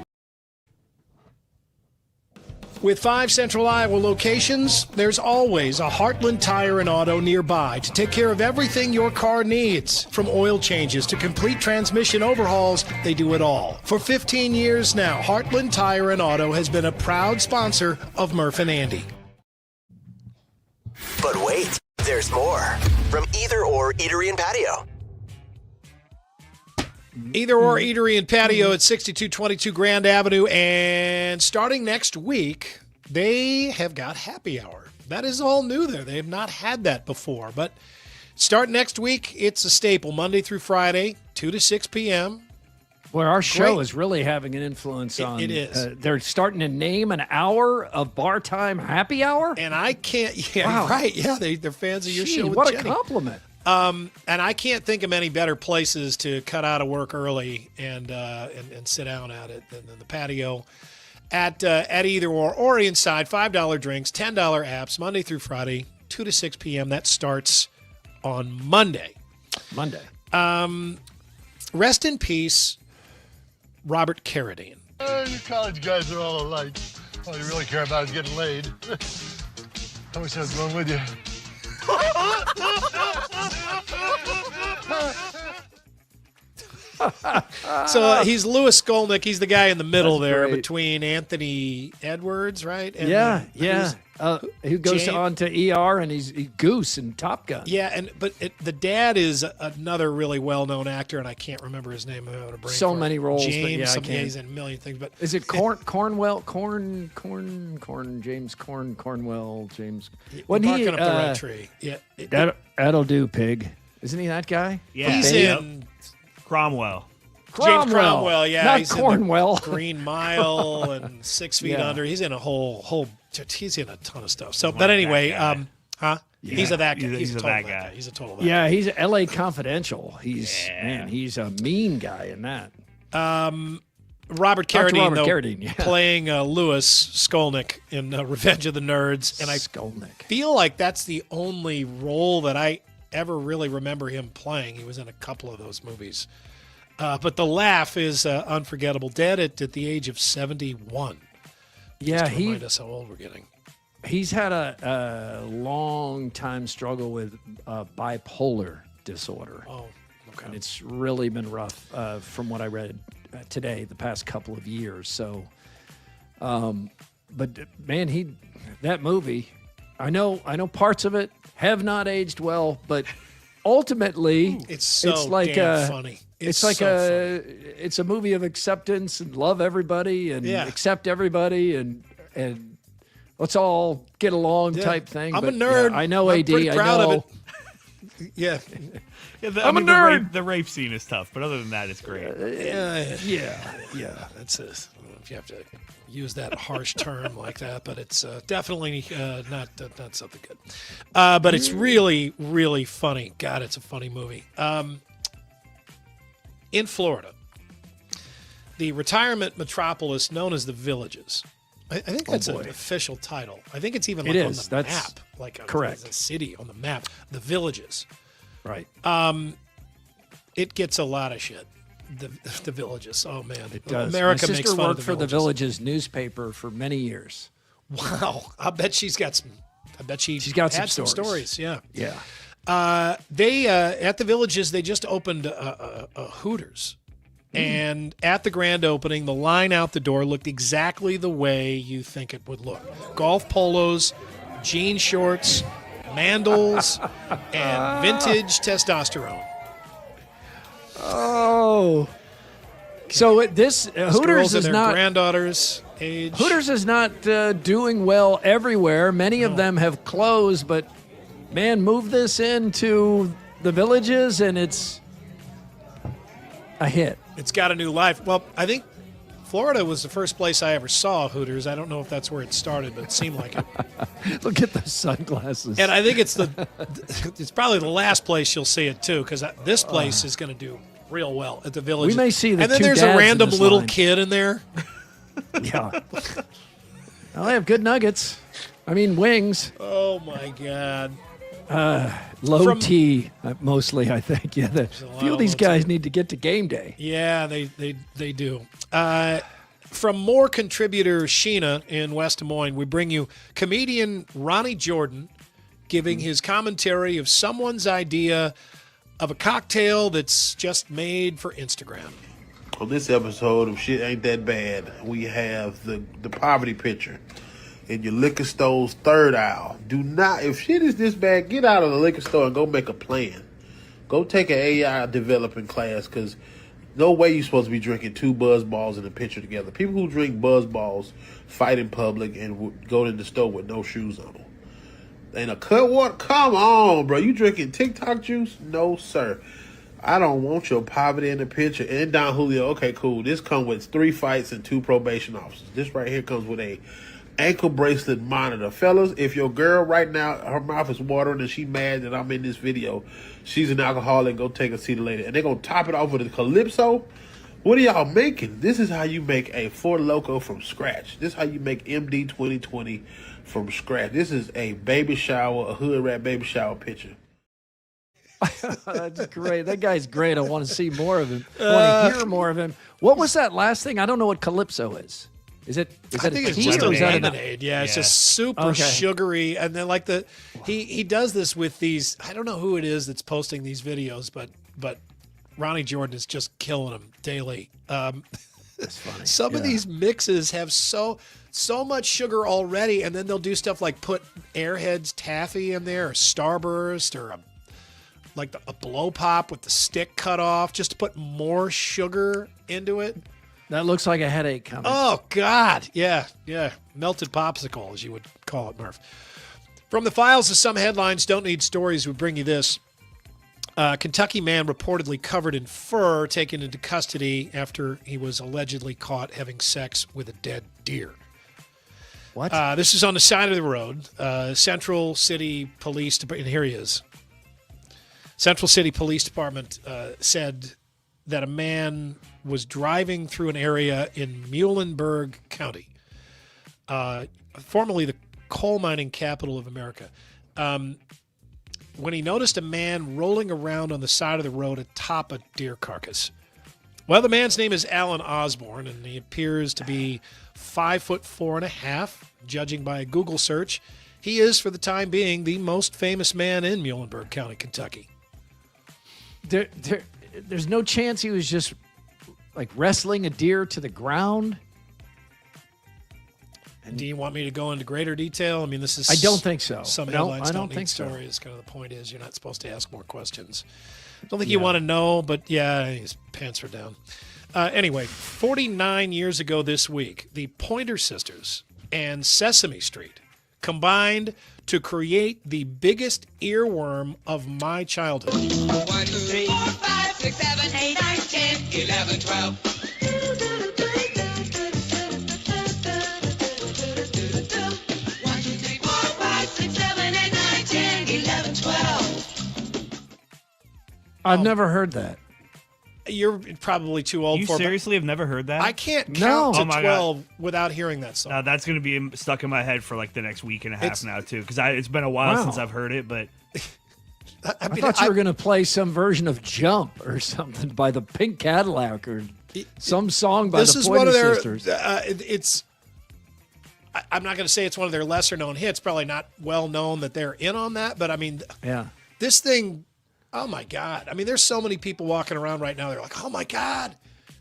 With 5 Central Iowa locations, there's always a Heartland Tire and Auto nearby to take care of everything your car needs. From oil changes to complete transmission overhauls, they do it all. For 15 years now, Heartland Tire and Auto has been a proud sponsor of Murph and Andy. But wait, there's more. From Either Or Eatery and Patio. Either Or Eatery and Patio at 6222 Grand Avenue. And starting next week, they have got happy hour. That is all new there. They have not had that before. But start next week, it's a staple. Monday through Friday, 2 to 6 p.m. Well, our show is really having an influence on. It is. They're starting to name an hour of bar time happy hour. And I can't. Yeah, wow. Right. Yeah, they're fans of your show. With what Jenny. A compliment. And I can't think of many better places to cut out of work early and sit down at it than the patio at Either or inside. $5 drinks, $10 apps, Monday through Friday, 2 to 6 p.m. That starts on Monday. Rest in peace, Robert Carradine. You college guys are all alike. All you really care about is getting laid. I wish I was going with you. So he's Louis Skolnick. He's the guy in the middle That's there great. between Anthony Edwards, right? And Yeah. Who goes James- on to ER, and he's Goose in Top Gun. Yeah, the dad is another really well-known actor, and I can't remember his name. I'm having a brain So fart. many roles, but James, yeah, I something, can't. he's in a million things. But Is it Cornwell? James Cornwell? James. Wasn't he? barking up the right tree. Yeah, That'll do, pig. Isn't he that guy? Yeah. he's Babe? in Cromwell. James Cromwell. Yeah, not he's Cornwell. in the Green Mile and 6 Feet Yeah. Under. He's in a whole. He's in a ton of stuff. So, He's but like anyway, that guy. He's a that guy. He's a total that guy. He's a total that Yeah, he's L.A. Confidential. He's a mean guy in that. Robert Dr. Carradine, Robert though, Carradine, yeah. playing Louis Skolnick in Revenge of the Nerds, and I Skolnick. feel like that's the only role that I ever really remember him playing. He was in a couple of those movies, but the laugh is unforgettable. Dead at the age of 71. Yeah, Just to remind us how old we're getting. he's had a long time struggle with bipolar disorder. Oh, okay. And it's really been rough from what I read today, the past couple of years. So, but man, that movie, I know parts of it have not aged well, but ultimately, It's so like damn funny. It's like so funny. it's a movie of acceptance and love everybody and Yeah. accept everybody and let's all get along Yeah. type thing. I'm But, a nerd. Yeah, I know, I'm AD. pretty proud I of know. it. Yeah. Yeah, I'm a nerd. The rape scene is tough, but other than that, it's great. Yeah. That's if you have to use that harsh term like that, but it's definitely not something good. But it's really, really funny. God, it's a funny movie. In Florida, the retirement metropolis known as the Villages. I think that's an official title. I think it's even like on the map, like correct. as a city on the map. The Villages. Right. It gets a lot of shit. The Villages. Oh man, It does. America My makes sister fun worked of for the Villages. Villages newspaper for many years. Wow, I bet she's got some. I bet she's got had some stories. Yeah. Yeah. They at the Villages they just opened a Hooters, and at the grand opening, the line out the door looked exactly the way you think it would look: golf polos, jean shorts, mandals, and vintage testosterone. Oh. So this Those Hooters girls in is their not granddaughters' age. Hooters is not doing well everywhere. Many of them have closed, but man, move this into the Villages and it's a hit. It's got a new life. Well, I think Florida was the first place I ever saw Hooters. I don't know if that's where it started, but it seemed like it. Look at those sunglasses. And I think it's probably the last place you'll see it too, because this place is going to do real well at the Village. We may see the and then two there's dads a in random this little line. kid in there. Yeah. Well, they have good nuggets. I mean, wings. Oh my God. Low T, mostly, I think. Yeah, a lot few of of these low guys need to get to game day. Yeah, they do. From more contributor Sheena in West Des Moines, we bring you comedian Ronnie Jordan giving his commentary of someone's idea of a cocktail that's just made for Instagram. On this episode of Shit Ain't That Bad, we have the poverty picture in your liquor store's third aisle. Do not, if shit is this bad, get out of the liquor store and go make a plan. Go take an AI developing class, because no way you're supposed to be drinking 2 Buzz Balls in a pitcher together. People who drink Buzz Balls fight in public and go to the store with no shoes on them. And a cut water? Come on, bro. You drinking TikTok juice? No, sir. I don't want your poverty in the picture. And Don Julio, okay, cool. This comes with 3 fights and 2 probation officers. This right here comes with a ankle bracelet monitor. Fellas, if your girl right now, her mouth is watering and she mad that I'm in this video, she's an alcoholic, go take a seat later. And they're going to top it off with a Calypso? What are y'all making? This is how you make a Four Loko from scratch. This is how you make MD 2020 from scratch. This is a baby shower, a hood rat baby shower picture. That's great. That guy's great. I want to see more of him. I want to hear more of him. What was that last thing? I don't know what Calypso is. Is I that think a it's tea just or a is that lemonade. Yeah, it's just super Okay. sugary. And then like he does this with these, I don't know who it is that's posting these videos, but Ronnie Jordan is just killing them daily. That's funny. Some of these mixes have so much sugar already, and then they'll do stuff like put Airheads taffy in there, or Starburst, or a blow pop with the stick cut off, just to put more sugar into it. That looks like a headache coming. Oh, God. Yeah. Melted popsicle, as you would call it, Murph. From the files of some headlines, don't need stories, we bring you this. Kentucky man reportedly covered in fur taken into custody after he was allegedly caught having sex with a dead deer. What? This is on the side of the road. Central City Police Department, and here he is. Central City Police Department said that a man was driving through an area in Muhlenberg County, formerly the coal mining capital of America, when he noticed a man rolling around on the side of the road atop a deer carcass. Well, the man's name is Alan Osborne, and he appears to be 5'4.5", judging by a Google search. He is, for the time being, the most famous man in Muhlenberg County, Kentucky. There's no chance he was just like wrestling a deer to the ground. And do you want me to go into greater detail? I mean, this is... I don't think so. Some No, headlines I don't need think so. stories. Kind of the point is you're not supposed to ask more questions. I don't think you want to know, but yeah, his pants are down. Anyway, 49 years ago this week, the Pointer Sisters and Sesame Street combined to create the biggest earworm of my childhood. 1, 2, 3, 4, 5, 6, 7, 8, 9, 10, 11, 12. 12. I've never heard that. You're probably too old You for it. seriously have never heard that? I can't count Oh to my 12 God. without hearing that song. That's going to be stuck in my head for like the next week and a half now, too, because it's been a while Wow. since I've heard it, but... I thought you were going to play some version of Jump or something by the Pink Cadillac or some song by This the is Pointer one of their, Sisters. I'm not going to say it's one of their lesser known hits. Probably not well known that they're in on that, but I mean, Yeah. this thing, oh my God. I mean, there's so many people walking around right now. They're like, oh my God.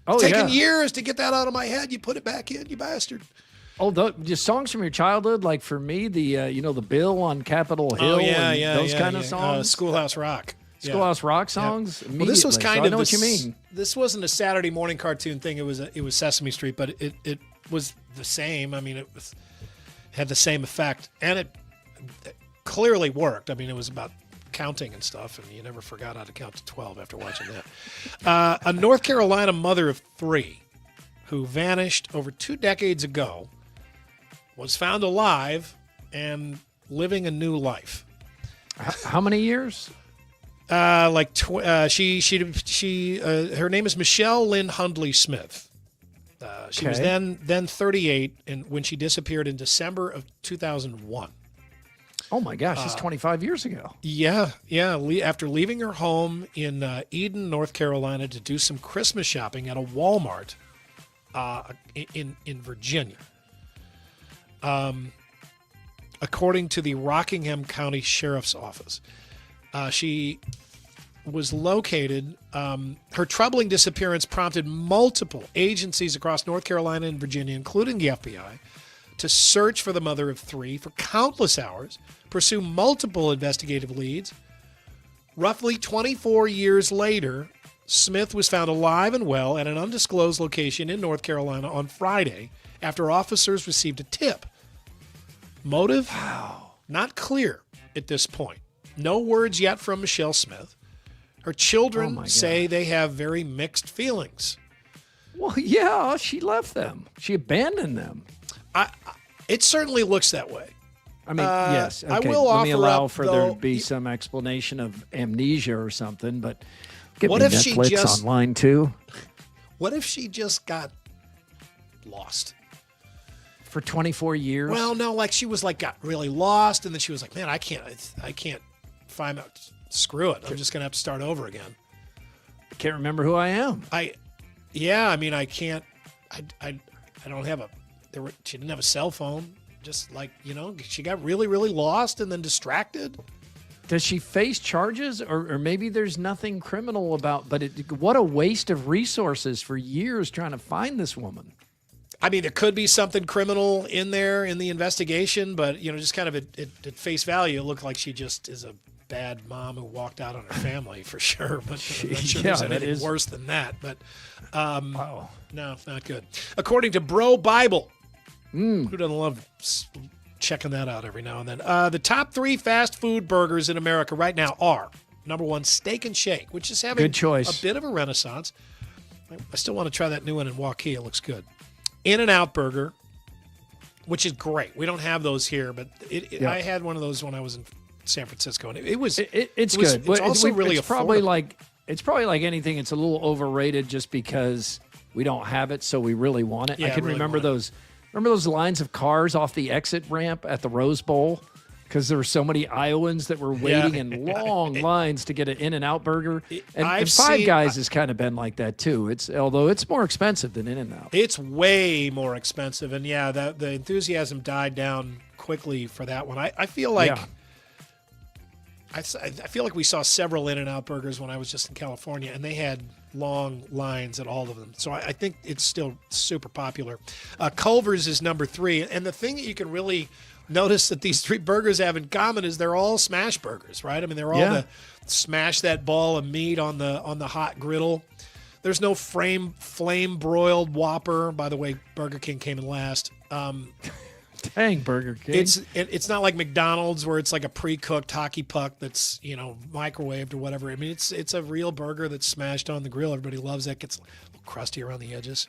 Oh, It's taken yeah. years to get that out of my head. You put it back in, you bastard. Oh, the songs from your childhood, like for me, the Bill on Capitol Hill, those kind of songs. Schoolhouse Rock. Schoolhouse Rock songs. Well, this was immediately, kind so of I know what you mean. This wasn't a Saturday morning cartoon thing. It was Sesame Street, but it was the same. I mean, it had the same effect, and it clearly worked. I mean, it was about counting and stuff, and you never forgot how to count to 12 after watching that. A North Carolina mother of 3 who vanished over 2 decades ago was found alive and living a new life. How many years? Her name is Michelle Lynn Hundley Smith. She was then 38 when she disappeared in December of 2001. Oh my gosh, it's 25 years ago. Yeah. After leaving her home in Eden, North Carolina, to do some Christmas shopping at a Walmart in Virginia. According to the Rockingham County Sheriff's Office, she was located. Her troubling disappearance prompted multiple agencies across North Carolina and Virginia, including the FBI, to search for the mother of 3 for countless hours, pursue multiple investigative leads. Roughly 24 years later, Smith was found alive and well at an undisclosed location in North Carolina on Friday after officers received a tip. Motive? Not clear at this point. No words yet from Michelle Smith. Her children say they have very mixed feelings. Well, yeah, she left them. She abandoned them. It certainly looks that way. I mean, yes. Okay. I will Let me offer allow up, for though, there to be some explanation of amnesia or something, but get What me if she Netflix just- online too. What if she just got lost? For 24 years? Well, no, like she was got really lost, and then she was like, man, I can't find out. Screw it. I'm just going to have to start over again. I can't remember who I am. I can't, I don't have she didn't have a cell phone. Just she got really, really lost and then distracted. Does she face charges, or maybe there's nothing criminal about? But what a waste of resources for years trying to find this woman. I mean, there could be something criminal in there in the investigation, but just kind of at face value, it looked like she just is a bad mom who walked out on her family for sure. But I'm not sure there's anything worse than that. But no, not good. According to Bro Bible, who doesn't love checking that out every now and then? The top 3 fast food burgers in America right now are, number 1, Steak and Shake, which is having good choice. A bit of a renaissance. I still want to try that new one in Waukee. It looks good. In-N-Out Burger, which is great. We don't have those here, but I had one of those when I was in San Francisco, and it's good. It's also really affordable. It's probably like anything. It's a little overrated just because we don't have it, so we really want it. Yeah, I can really remember those. Remember those lines of cars off the exit ramp at the Rose Bowl? Because there were so many Iowans that were waiting in long lines to get an In-N-Out burger. And Five Guys has kind of been like that too. Although it's more expensive than In-N-Out. It's way more expensive. And the enthusiasm died down quickly for that one. I feel like I feel like we saw several In-N-Out burgers when I was just in California, and they had long lines at all of them. So I think it's still super popular. Culver's is number 3. And the thing that you can really notice that these 3 burgers have in common is they're all smash burgers, right? I mean, they're all the smash that ball of meat on the hot griddle. There's no flame broiled Whopper. By the way, Burger King came in last. Dang, Burger King. It's not like McDonald's where it's like a pre-cooked hockey puck that's microwaved or whatever. I mean, it's a real burger that's smashed on the grill. Everybody loves that. Gets a little crusty around the edges.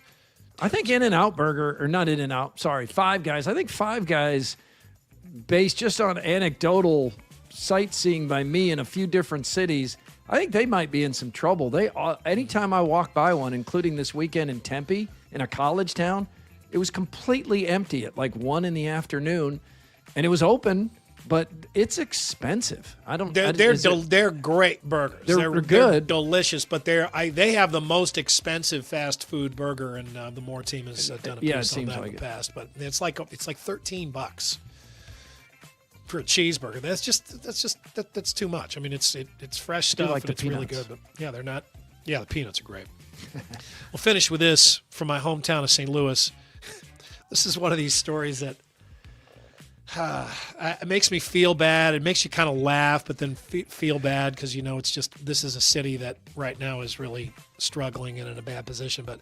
I think In-N-Out Burger, or not In-N-Out, sorry, Five Guys. I think Five Guys, based just on anecdotal sightseeing by me in a few different cities, I think they might be in some trouble. Anytime I walk by one, including this weekend in Tempe, in a college town, it was completely empty at like 1 p.m, and it was open, but it's expensive. They're great burgers. They're good, they're delicious, but they have the most expensive fast food burger, and the Moore team has done a piece on that in the past. But it's like $13 for a cheeseburger. That's too much. I mean, it's fresh stuff and it's really good. But they're not. Yeah, the peanuts are great. We'll finish with this from my hometown of St. Louis. This is one of these stories that it makes me feel bad. It makes you kind of laugh, but then feel bad because this is a city that right now is really struggling and in a bad position. But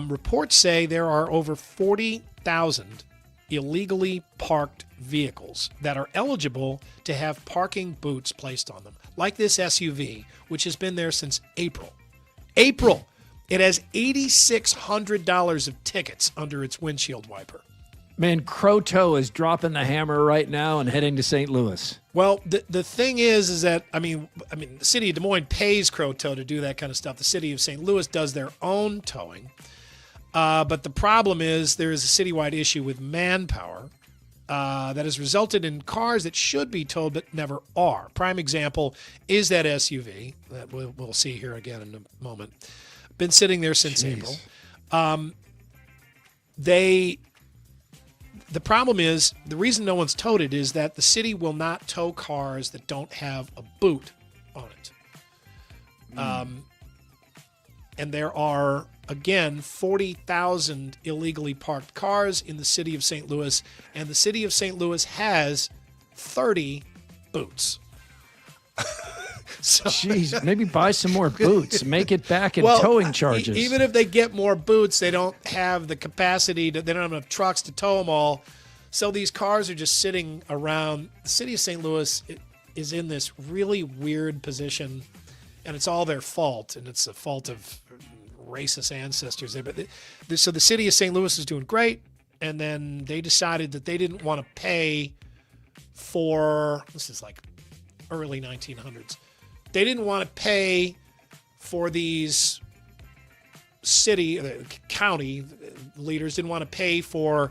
reports say there are over 40,000 illegally parked vehicles that are eligible to have parking boots placed on them, like this SUV, which has been there since April. It has $8,600 of tickets under its windshield wiper. Man, Croteau is dropping the hammer right now and heading to St. Louis. Well, the thing is that, I mean, the city of Des Moines pays Croteau to do that kind of stuff. The city of St. Louis does their own towing. But the problem is there is a citywide issue with manpower that has resulted in cars that should be towed but never are. Prime example is that SUV that we'll see here again in a moment. Been sitting there since April. The problem is, the reason no one's towed it is that the city will not tow cars that don't have a boot on it. And there are, again, 40,000 illegally parked cars in the city of St. Louis, and the city of St. Louis has 30 boots. So, jeez, maybe buy some more boots. Make it back in towing charges. Even if they get more boots, they don't have the capacity. They don't have enough trucks to tow them all. So these cars are just sitting around. The city of St. Louis is in this really weird position, and it's all their fault, and it's the fault of racist ancestors. So the city of St. Louis is doing great, and then they decided that they didn't want to pay for, this is like early 1900s, they didn't want to pay for these county leaders didn't want to pay for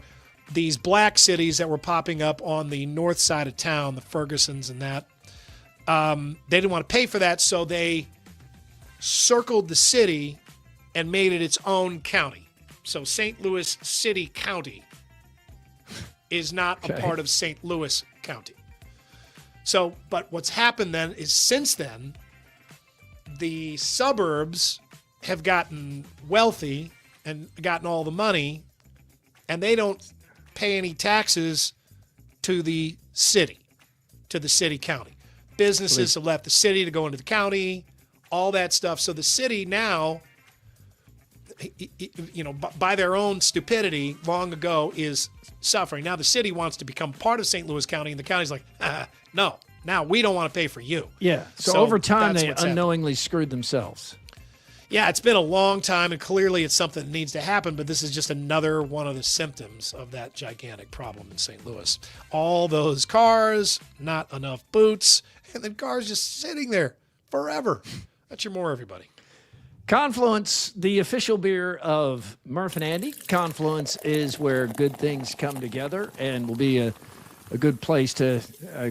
these black cities that were popping up on the north side of town, the Fergusons and that. They didn't want to pay for that, so they circled the city and made it its own county. So St. Louis City County is not a part of St. Louis County. So, but what's happened then is since then, the suburbs have gotten wealthy and gotten all the money, and they don't pay any taxes to the city, county. Businesses have left the city to go into the county, all that stuff. So the city now, by their own stupidity long ago is suffering. Now the city wants to become part of St. Louis County, and the county's like, no, now we don't want to pay for you. Yeah. So over time, that's they what's unknowingly screwed themselves. Yeah, it's been a long time, and clearly it's something that needs to happen, but this is just another one of the symptoms of that gigantic problem in St. Louis. All those cars, not enough boots, and then cars just sitting there forever. That's your more, everybody. Confluence, the official beer of Murph and Andy. Confluence is where good things come together and will be a good place to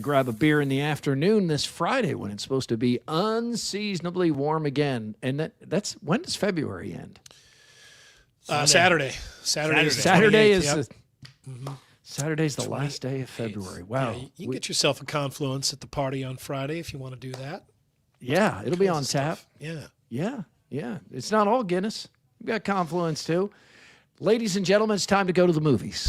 grab a beer in the afternoon this Friday when it's supposed to be unseasonably warm again. And that's when does February end? Saturday. Saturday is Saturday's the last day of February. Wow. Yeah, you can get yourself a Confluence at the party on Friday if you want to do that. Yeah, it'll be on tap. Yeah. Yeah. It's not all Guinness. We've got Confluence too. Ladies and gentlemen, it's time to go to the movies.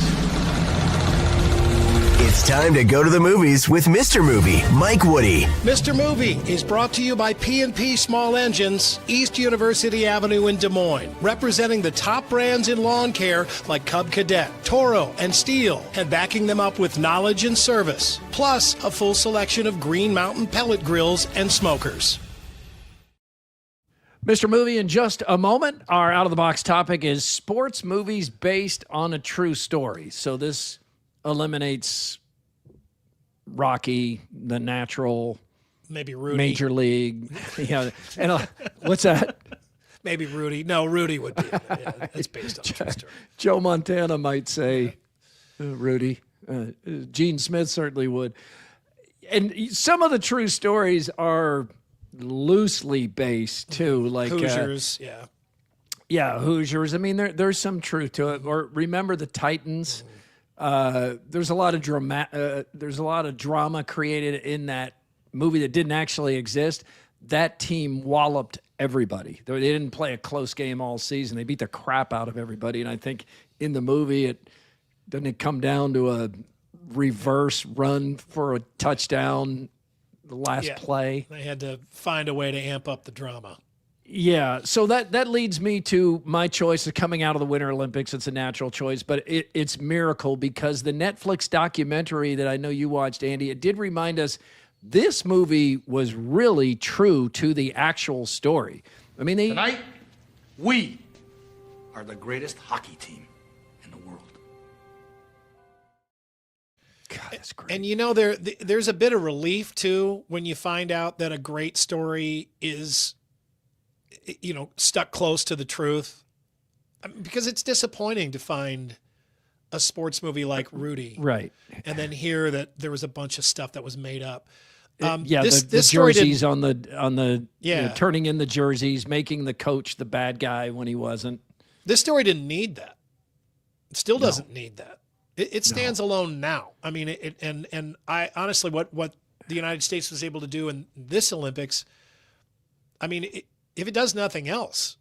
It's time to go to the movies with Mr. Movie, Mike Woody. Mr. Movie is brought to you by P&P Small Engines, East University Avenue in Des Moines, representing the top brands in lawn care like Cub Cadet, Toro, and Steel, and backing them up with knowledge and service, plus a full selection of Green Mountain pellet grills and smokers. Mr. Movie, in just a moment, our out-of-the-box topic is sports movies based on a true story. So this eliminates Rocky, The Natural, maybe Rudy, Major League. Yeah, and what's that? Maybe Rudy. No, Rudy would be. Yeah, it's based on a true story. Joe Montana might say Rudy. Gene Smith certainly would. And some of the true stories are loosely based too, like Hoosiers. Yeah, Hoosiers. I mean, there's some truth to it. Or remember the Titans. There's a lot of drama created in that movie that didn't actually exist. That team walloped everybody. They didn't play a close game all season. They beat the crap out of everybody. And I think in the movie, doesn't it come down to a reverse run for a touchdown, the last play? They had to find a way to amp up the drama. Yeah, so that leads me to my choice of coming out of the Winter Olympics. It's a natural choice, but it's Miracle, because the Netflix documentary that I know you watched, Andy, it did remind us this movie was really true to the actual story. I mean, tonight, we are the greatest hockey team in the world. God, that's great. And there's a bit of relief too when you find out that a great story is, stuck close to the truth, because it's disappointing to find a sports movie like Rudy, right, and then hear that there was a bunch of stuff that was made up. The jerseys on the turning in the jerseys, making the coach the bad guy when he wasn't. This story didn't need that. It still doesn't need that. It stands alone now. I mean, and I honestly, what the United States was able to do in this Olympics, I mean, if it does nothing else,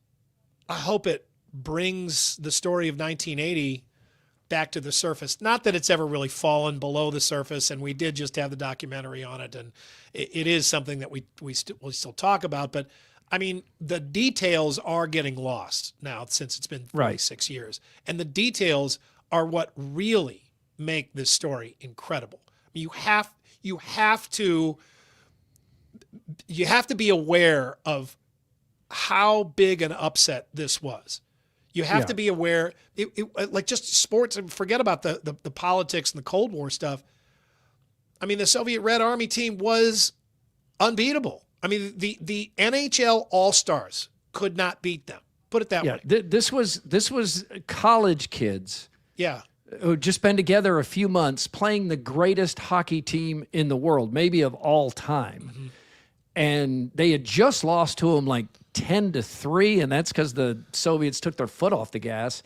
I hope it brings the story of 1980 back to the surface. Not that it's ever really fallen below the surface, and we did just have the documentary on it, and it is something that we still talk about. But I mean, the details are getting lost now since it's been 46 years, and the details are what really make this story incredible. You have to be aware of how big an upset this was. You have to be aware, like just sports, and forget about the politics and the Cold War stuff. I mean, the Soviet Red Army team was unbeatable. I mean, the NHL All-Stars could not beat them. Put it that way. This was college kids. Yeah. Who just been together a few months playing the greatest hockey team in the world, maybe of all time. Mm-hmm. And they had just lost to them like 10-3, and that's because the Soviets took their foot off the gas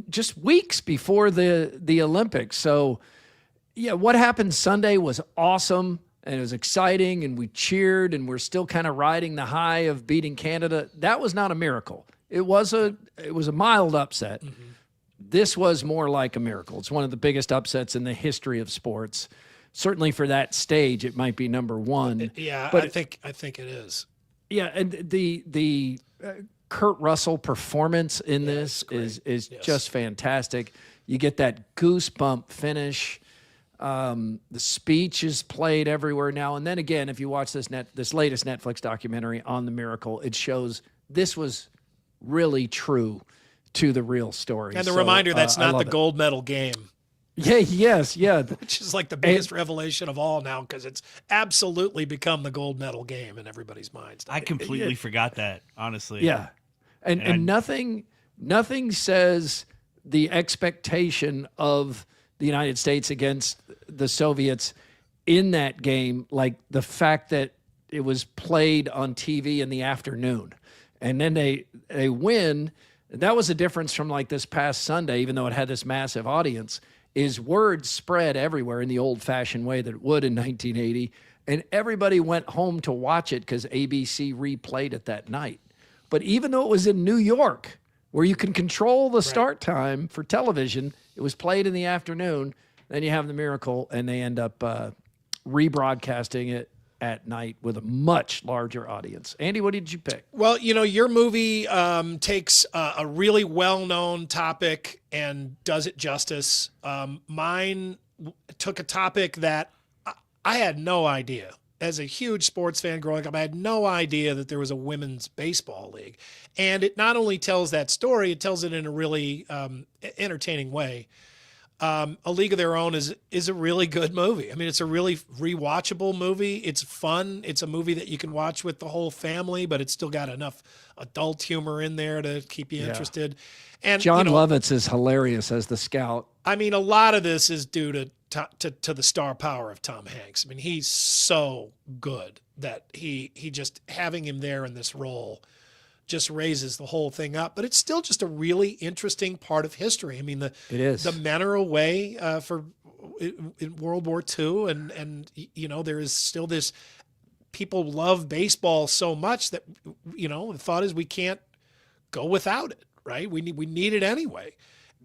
just weeks before the Olympics. So, Yeah, what happened Sunday was awesome, and it was exciting, and we cheered, and we're still kind of riding the high of beating Canada. That was not a miracle. It was a mild upset. Mm-hmm. This was more like a miracle. It's one of the biggest upsets in the history of sports. Certainly for that stage, it might be number one. Yeah, but I think it is. Yeah, and the Kurt Russell performance in this is just fantastic. You get that goosebump finish. The speech is played everywhere now. And then again, if you watch this latest Netflix documentary on the miracle, it shows this was really true to the real story. And the reminder that's not the gold medal game. Yeah, yes, yeah. Which is like the biggest revelation of all now, because it's absolutely become the gold medal game in everybody's minds. I completely forgot that, honestly. Yeah. And nothing says the expectation of the United States against the Soviets in that game like the fact that it was played on TV in the afternoon. And then they win. That was a difference from like this past Sunday, even though it had this massive audience, is word spread everywhere in the old-fashioned way that it would in 1980. And everybody went home to watch it because ABC replayed it that night. But even though it was in New York, where you can control the start time for television, it was played in the afternoon. Then you have the miracle, and they end up rebroadcasting it at night with a much larger audience. Andy, what did you pick? Well, your movie takes a really well-known topic and does it justice. Mine took a topic that I had no idea. As a huge sports fan growing up, I had no idea that there was a women's baseball league. And it not only tells that story, it tells it in a really entertaining way. A League of Their Own is a really good movie. I mean, it's a really rewatchable movie. It's fun. It's a movie that you can watch with the whole family, but it's still got enough adult humor in there to keep you interested. And John Lovitz is hilarious as the scout. I mean, a lot of this is due to the star power of Tom Hanks. I mean, he's so good that he just having him there in this role just raises the whole thing up. But it's still just a really interesting part of history. I mean, the men are away in World War II, and there is still this. People love baseball so much that the thought is we can't go without it, right? We need it anyway,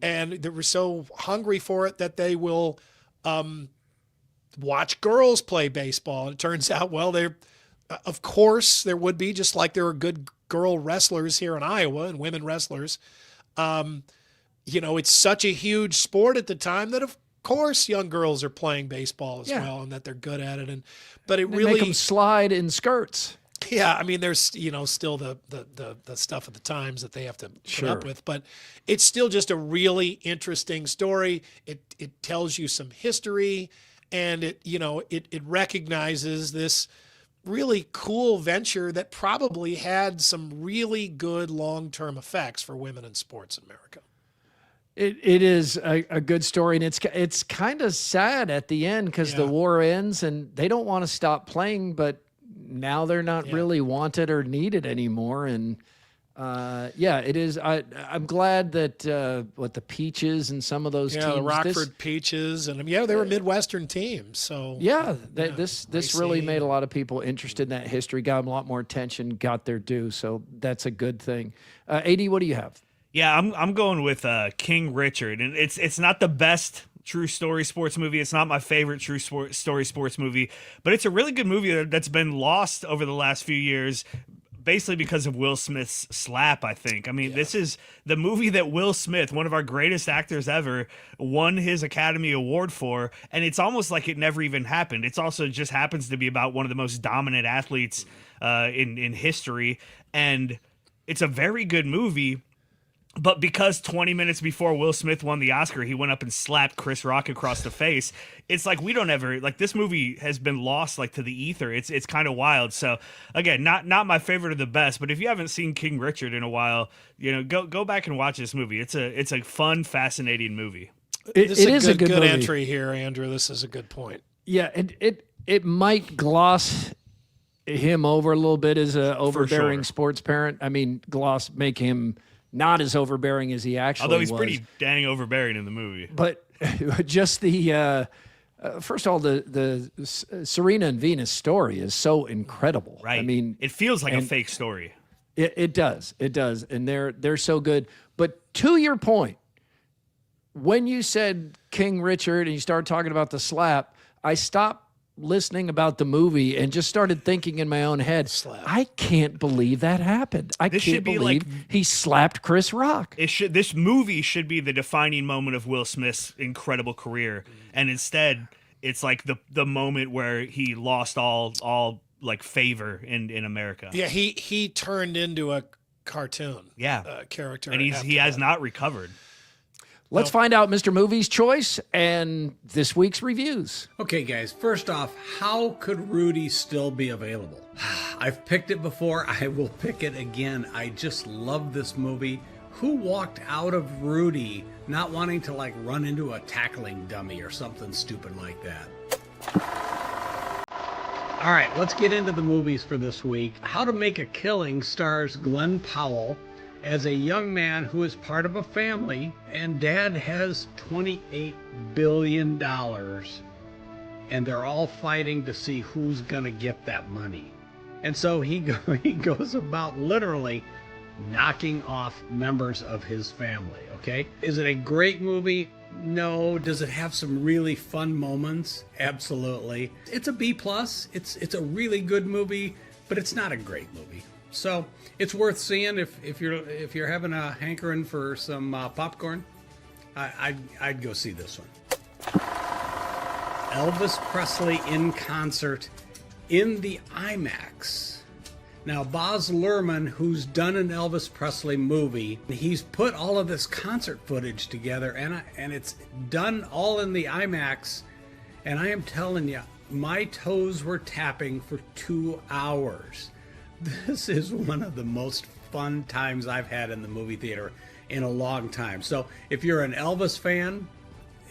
and they were so hungry for it that they will watch girls play baseball. And it turns out, well, of course there would be, just like there are good girl wrestlers here in Iowa and women wrestlers. It's such a huge sport at the time that of course young girls are playing baseball as well, and that they're good at it. But it really make them slide in skirts. Yeah, I mean, there's still the stuff at the times that they have to put up with, but it's still just a really interesting story. It tells you some history, and it recognizes this really cool venture that probably had some really good long-term effects for women in sports in America. It is a good story, and it's kind of sad at the end because the war ends and they don't want to stop playing, but now they're not really wanted or needed anymore. And it is. I'm glad that the Peaches and some of those teams, the Rockford Peaches, and they were Midwestern teams. So this really made a lot of people interested in that history, got them a lot more attention, got their due. So that's a good thing. AD, what do you have? Yeah, I'm going with King Richard, and it's not the best true story sports movie. It's not my favorite true story sports movie, but it's a really good movie that's been lost over the last few years, basically because of Will Smith's slap, I think. I mean, this is the movie that Will Smith, one of our greatest actors ever, won his Academy Award for, and it's almost like it never even happened. It's also just happens to be about one of the most dominant athletes in history, and it's a very good movie. But because 20 minutes before Will Smith won the Oscar, he went up and slapped Chris Rock across the face. It's like we don't ever this movie has been lost to the ether. It's kind of wild. So again, not my favorite or the best, but if you haven't seen King Richard in a while, go back and watch this movie. It's a fun, fascinating movie. This is a good entry here, Andrew. This is a good point. Yeah, it might gloss him over a little bit as a overbearing sports parent. I mean, make him not as overbearing as he actually was. Although he's pretty dang overbearing in the movie. But just the First of all, the Serena and Venus story is so incredible. Right. I mean, it feels like a fake story. It does. It does. And they're so good. But to your point, when you said King Richard and you started talking about the slap, I stopped listening about the movie and just started thinking in my own head, I can't believe that happened. I can't believe he slapped Chris Rock. This movie should be the defining moment of Will Smith's incredible career. And instead, it's like the moment where he lost all like favor in America. Yeah, he turned into a cartoon character. And he has not recovered. Let's find out Mr. Movie's choice and this week's reviews. Okay, guys, first off, how could Rudy still be available? I've picked it before. I will pick it again. I just love this movie. Who walked out of Rudy not wanting to like run into a tackling dummy or something stupid like that? All right, let's get into the movies for this week. How to Make a Killing stars Glenn Powell as a young man who is part of a family, and dad has $28 billion, and they're all fighting to see who's gonna get that money. And so he goes about literally knocking off members of his family, okay? Is it a great movie? No. Does it have some really fun moments? Absolutely. It's a B+. It's a really good movie, but it's not a great movie. So it's worth seeing if you're having a hankering for some popcorn. I'd go see this one. Elvis Presley in concert in the IMAX. Now Baz Luhrmann, who's done an Elvis Presley movie, he's put all of this concert footage together, and it's done all in the IMAX. And I am telling you, my toes were tapping for 2 hours. This is one of the most fun times I've had in the movie theater in a long time. So if you're an Elvis fan,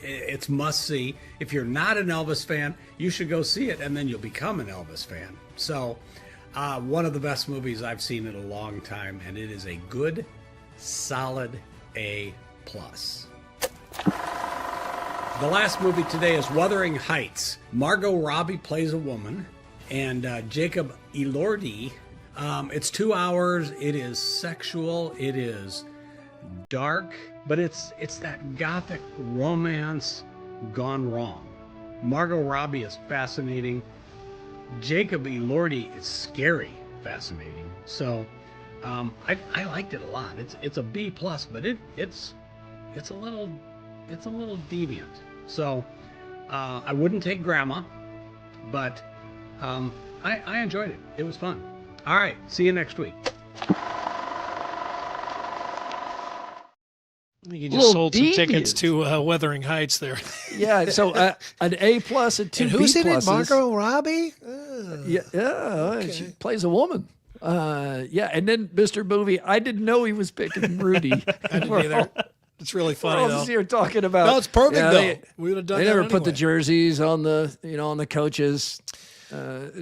it's must see. If you're not an Elvis fan, you should go see it, and then you'll become an Elvis fan. So one of the best movies I've seen in a long time, and it is a good, solid A+. The last movie today is Wuthering Heights. Margot Robbie plays a woman, and Jacob Elordi. It's 2 hours. It is sexual. It is dark, but it's that gothic romance gone wrong. Margot Robbie is fascinating. Jacob Elordi is scary, fascinating. So I liked it a lot. It's a B+, but it's a little deviant. So I wouldn't take Grandma, but I enjoyed it. It was fun. All right, see you next week. You just sold some tickets to Wuthering Heights there. Yeah, so an A+ and 2 and B+. who's in it? Margot Robbie? She plays a woman. Yeah, and then Mr. Movie, I didn't know he was picking Rudy. I didn't either. It's really funny, We're all though. just here talking about. No, it's perfect, though. We would have done They that never put the anyway. jerseys on the coaches'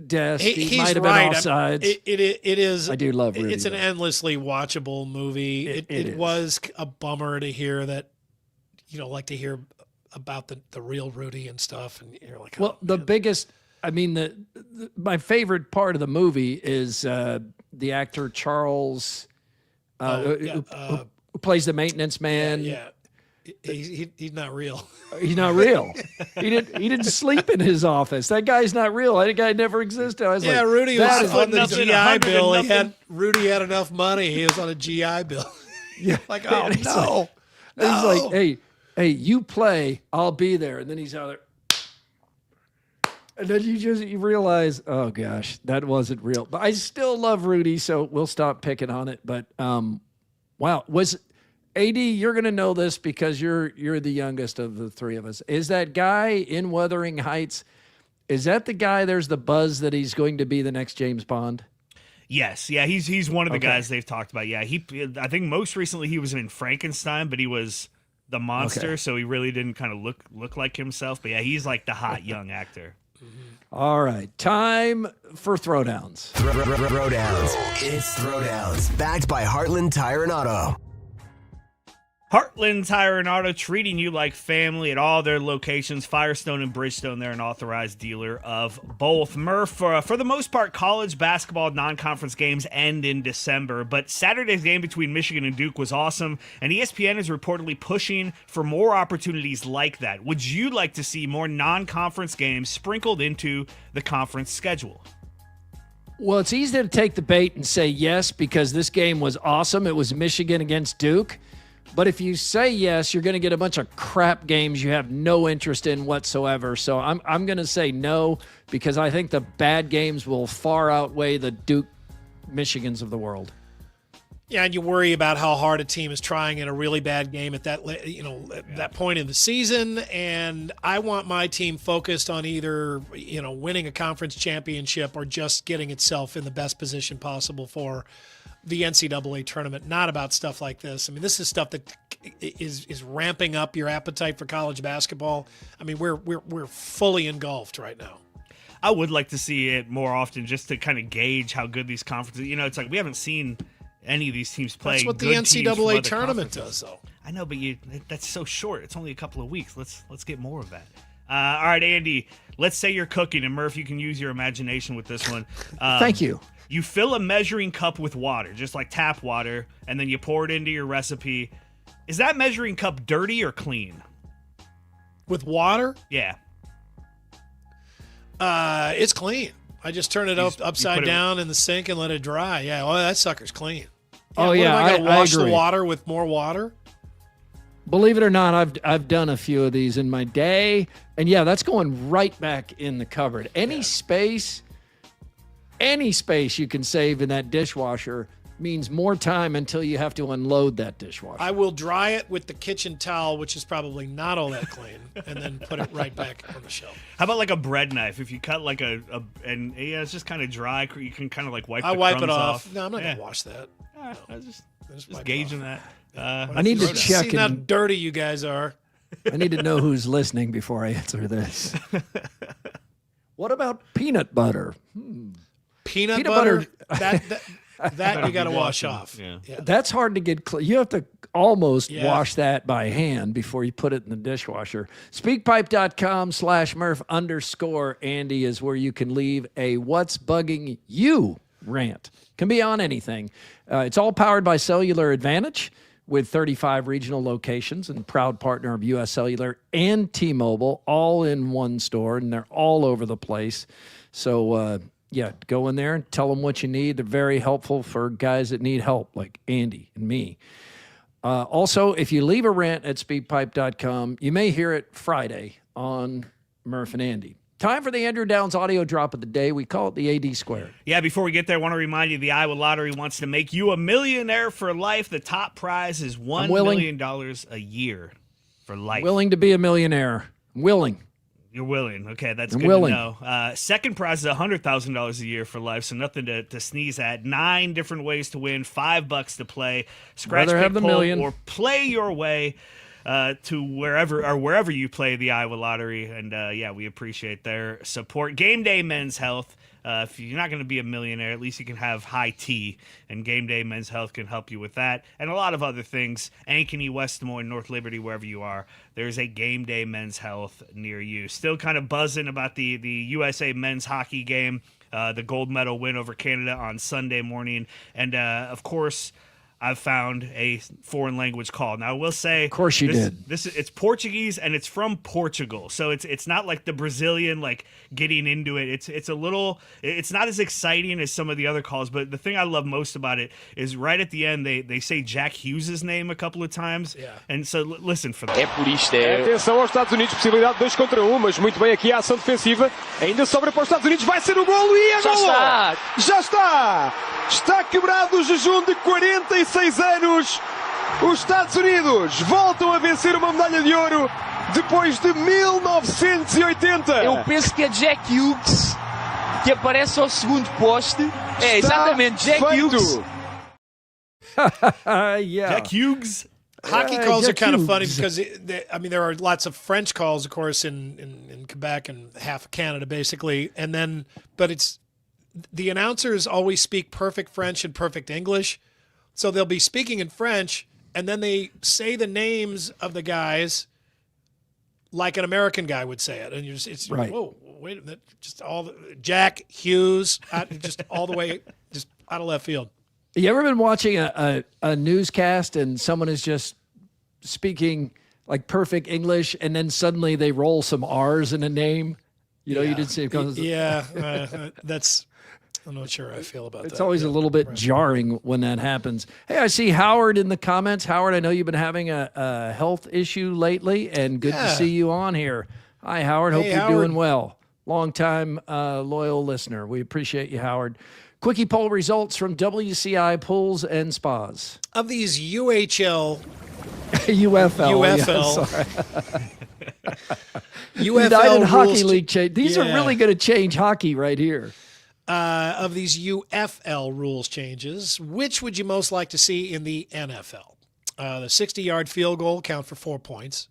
desk. He He's might have right. been offsides. It is. I do love Rudy. It's an endlessly watchable movie. It It was a bummer to hear that, like to hear about the real Rudy and stuff. And you're like, Well, the biggest, I mean, my favorite part of the movie is the actor Charles, who plays the maintenance man. Yeah. He's not real. He's not real. He didn't sleep in his office. That guy's not real. That guy never existed. I was like, Rudy that was is on the nothing, GI 100 Bill. and nothing. Rudy had enough money. He was on a GI Bill. Yeah, like, oh and he's no. like, he's like, hey, you play, I'll be there. And then he's out there. And then you realize, oh gosh, that wasn't real. But I still love Rudy, so we'll stop picking on it. But wow, was AD, you're gonna know this because you're the youngest of the three of us. Is that guy in Wuthering Heights? Is that the guy? There's the buzz that he's going to be the next James Bond. Yes, yeah, he's one of the guys they've talked about. Yeah, I think most recently he was in Frankenstein, but he was the monster, so he really didn't kind of look like himself. But yeah, he's like the hot young actor. All right, time for Throwdowns. Throwdowns. It's Throwdowns. Backed by Heartland Tire and Auto. Heartland Tire and Auto, treating you like family at all their locations. Firestone and Bridgestone, they're an authorized dealer of both. Murph, for the most part, college basketball non-conference games end in December, but Saturday's game between Michigan and Duke was awesome, and ESPN is reportedly pushing for more opportunities like that. Would you like to see more non-conference games sprinkled into the conference schedule? Well, it's easy to take the bait and say yes because this game was awesome. It was Michigan against Duke. But if you say yes, you're going to get a bunch of crap games you have no interest in whatsoever. So I'm going to say no because I think the bad games will far outweigh the Duke Michigans of the world. Yeah, and you worry about how hard a team is trying in a really bad game at that that point in the season. And I want my team focused on either winning a conference championship or just getting itself in the best position possible for the NCAA tournament, not about stuff like this. I mean, this is stuff that is ramping up your appetite for college basketball. I mean, we're fully engulfed right now. I would like to see it more often just to kind of gauge how good these conferences, it's like we haven't seen any of these teams play. That's what the NCAA tournament does, though. I know, but that's so short. It's only a couple of weeks. Let's get more of that. All right, Andy, let's say you're cooking, and Murph, you can use your imagination with this one. Thank you. You fill a measuring cup with water, just like tap water, and then you pour it into your recipe. Is that measuring cup dirty or clean? With water? Yeah. It's clean. I just turn it upside down in the sink and let it dry. Yeah, well, that sucker's clean. Oh, yeah, I got to wash agree. the water with more water? Believe it or not, I've done a few of these in my day, and yeah, that's going right back in the cupboard. Any space you can save in that dishwasher means more time until you have to unload that dishwasher. I will dry it with the kitchen towel, which is probably not all that clean, and then put it right back on the shelf. How about like a bread knife? If you cut like it's just kind of dry, you can kind of like wipe. I the wipe crumbs it off. No, I'm not gonna wash that. No. I was just gauging that. I need to check. See how dirty you guys are. I need to know who's listening before I answer this. What about peanut butter? Peanut butter? That you got to wash off. Yeah. That's hard to get clean. You have to almost wash that by hand before you put it in the dishwasher. Speakpipe.com/Murph_Andy is where you can leave a what's bugging you rant. Can be on anything. It's all powered by Cellular Advantage with 35 regional locations and proud partner of U.S. Cellular and T-Mobile, all in one store, and they're all over the place. So, go in there and tell them what you need. They're very helpful for guys that need help, like Andy and me. Also, if you leave a rant at speakpipe.com, you may hear it Friday on Murph and Andy. Time for the Andrew Downs audio drop of the day. We call it the AD Squared. Yeah, before we get there, I want to remind you the Iowa Lottery wants to make you a millionaire for life. The top prize is $1 million a year for life. Willing to be a millionaire. Willing. You're willing. Okay, that's I'm good willing. to know. Second prize is $100,000 a year for life, so nothing to sneeze at. 9 different ways to win, $5 to play. Scratch, Rather pick, have the pull, million. or play your way to wherever you play the Iowa Lottery. And we appreciate their support. Game Day Men's Health. If you're not going to be a millionaire, at least you can have high tea, and Game Day Men's Health can help you with that, and a lot of other things. Ankeny, West Des Moines, North Liberty, wherever you are, there's a Game Day Men's Health near you. Still kind of buzzing about the USA men's hockey game, the gold medal win over Canada on Sunday morning, and of course, I've found a foreign language call. Now, I will say, of course you did. It's Portuguese and it's from Portugal, so it's not like the Brazilian like getting into it. It's a little. It's not as exciting as some of the other calls. But the thing I love most about it is right at the end they say Jack Hughes' name a couple of times. Yeah. And so listen for that. É por isto. Atenção aos Estados Unidos, possibilidade de 2 contra 1, mas muito bem aqui a ação defensiva. Ainda sobra para os Estados Unidos, vai ser o golo e é golo! Já está! Está quebrado o jejum de 46 anos. Os Estados Unidos voltam a vencer uma medalha de ouro depois de 1980. Eu penso que é Jack Hughes que aparece ao segundo poste. É exatamente Jack Hughes. Jack Hughes. Hockey calls are kind of funny because there are lots of French calls, of course, in Quebec and half of Canada, basically, but it's the announcers always speak perfect French and perfect English, so they'll be speaking in French, and then they say the names of the guys like an American guy would say it, and it's Right. whoa, wait a minute, just all the Jack Hughes, just all the way, just out of left field. You ever been watching a newscast and someone is just speaking like perfect English, and then suddenly they roll some R's in a name? You know, you didn't see it because that's. I'm not sure how I feel about that. it's always a little bit jarring when that happens. Hey, I see Howard in the comments. Howard, I know you've been having a health issue lately, and good to see you on here. Hi, Howard. Hope you're doing well. Long-time loyal listener. We appreciate you, Howard. Quickie poll results from WCI Pools and Spas. Of these UFL, UFL. UFL United Hockey rules League change. These are really going to change hockey right here. Of these UFL rules changes, which would you most like to see in the NFL? The 60-yard field goal count for 4 points.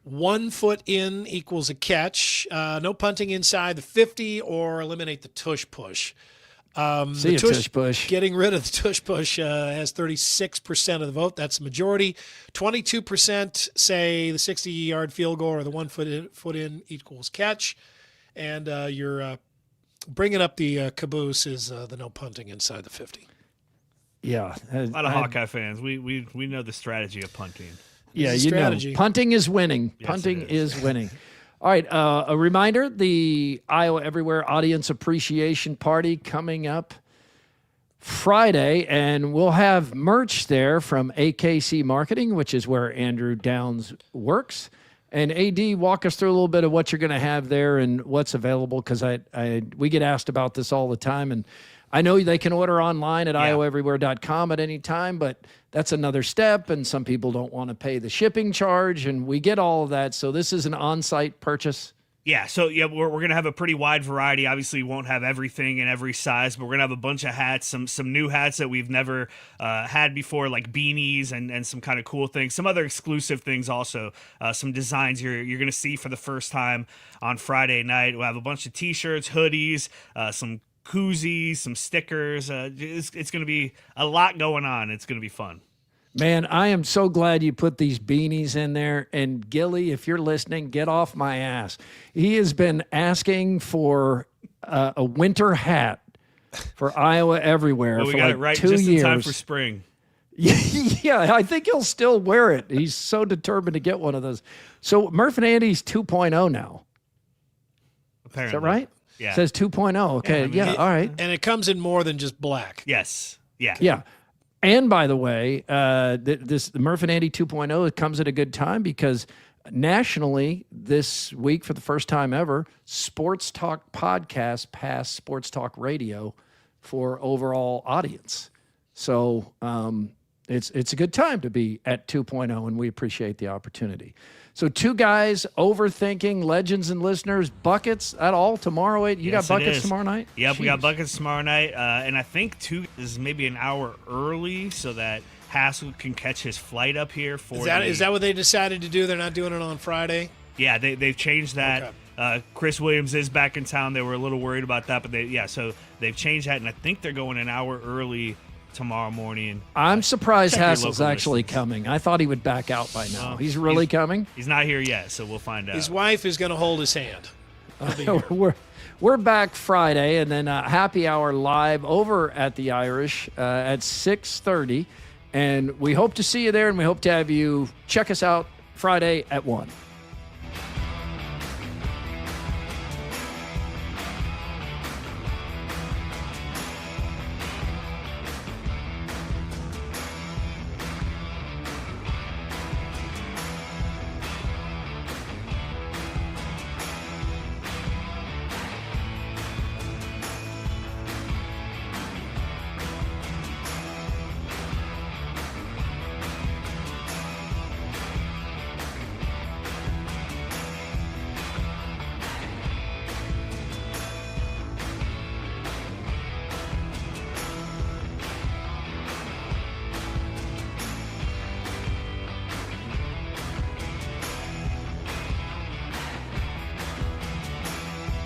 1 foot in equals a catch. No punting inside the 50 or eliminate the tush push. The tush push. Getting rid of the tush push has 36% of the vote. That's the majority. 22% say the 60-yard field goal or the 1 foot in equals catch. And you're bringing up the caboose is the no punting inside the 50. Yeah. A lot of Hawkeye fans. We know the strategy of punting. Yeah, you know, punting is winning. Yes, Punting is winning. All right, a reminder, the Iowa Everywhere Audience Appreciation Party coming up Friday, and we'll have merch there from AKC Marketing, which is where Andrew Downs works. And AD, walk us through a little bit of what you're going to have there and what's available, because we get asked about this all the time, and I know they can order online at iowaeverywhere.com at any time, but that's another step, and some people don't want to pay the shipping charge, and we get all of that. So this is an on-site purchase. Yeah, so we're going to have a pretty wide variety. Obviously, we won't have everything in every size, but we're going to have a bunch of hats, some new hats that we've never had before, like beanies and some kind of cool things. Some other exclusive things also, some designs you're going to see for the first time on Friday night. We'll have a bunch of T-shirts, hoodies, some koozies, some stickers. It's going to be a lot going on. It's going to be fun. Man, I am so glad you put these beanies in there. And Gilly, if you're listening, get off my ass. He has been asking for a winter hat for Iowa Everywhere Well, we for got like it right 2 just years. in time for spring. Yeah, I think he'll still wear it. He's so determined to get one of those. So Murph and Andy's 2.0 now. Apparently. Is that right? Yeah. It says 2.0. Okay, all right. And it comes in more than just black. Yes. Yeah. Yeah. And by the way, the Murph and Andy 2.0, it comes at a good time because nationally this week, for the first time ever, Sports Talk Podcast passed Sports Talk Radio for overall audience. So it's a good time to be at 2.0, and we appreciate the opportunity. So two guys overthinking, legends and listeners, buckets at all tomorrow. You got buckets tomorrow night? Yep, Jeez. we got buckets tomorrow night. And I think 2 is maybe an hour early so that Hassel can catch his flight up here. Is that what they decided to do? They're not doing it on Friday? Yeah, they've changed that. Okay. Chris Williams is back in town. They were a little worried about that, but so they've changed that, and I think they're going an hour early tomorrow morning. I'm surprised Hassel's actually coming. I thought he would back out by now. He's really coming? He's not here yet, so we'll find out. His wife is going to hold his hand. We're back Friday, and then happy hour live over at the Irish at 6:30. And we hope to see you there, and we hope to have you check us out Friday at 1.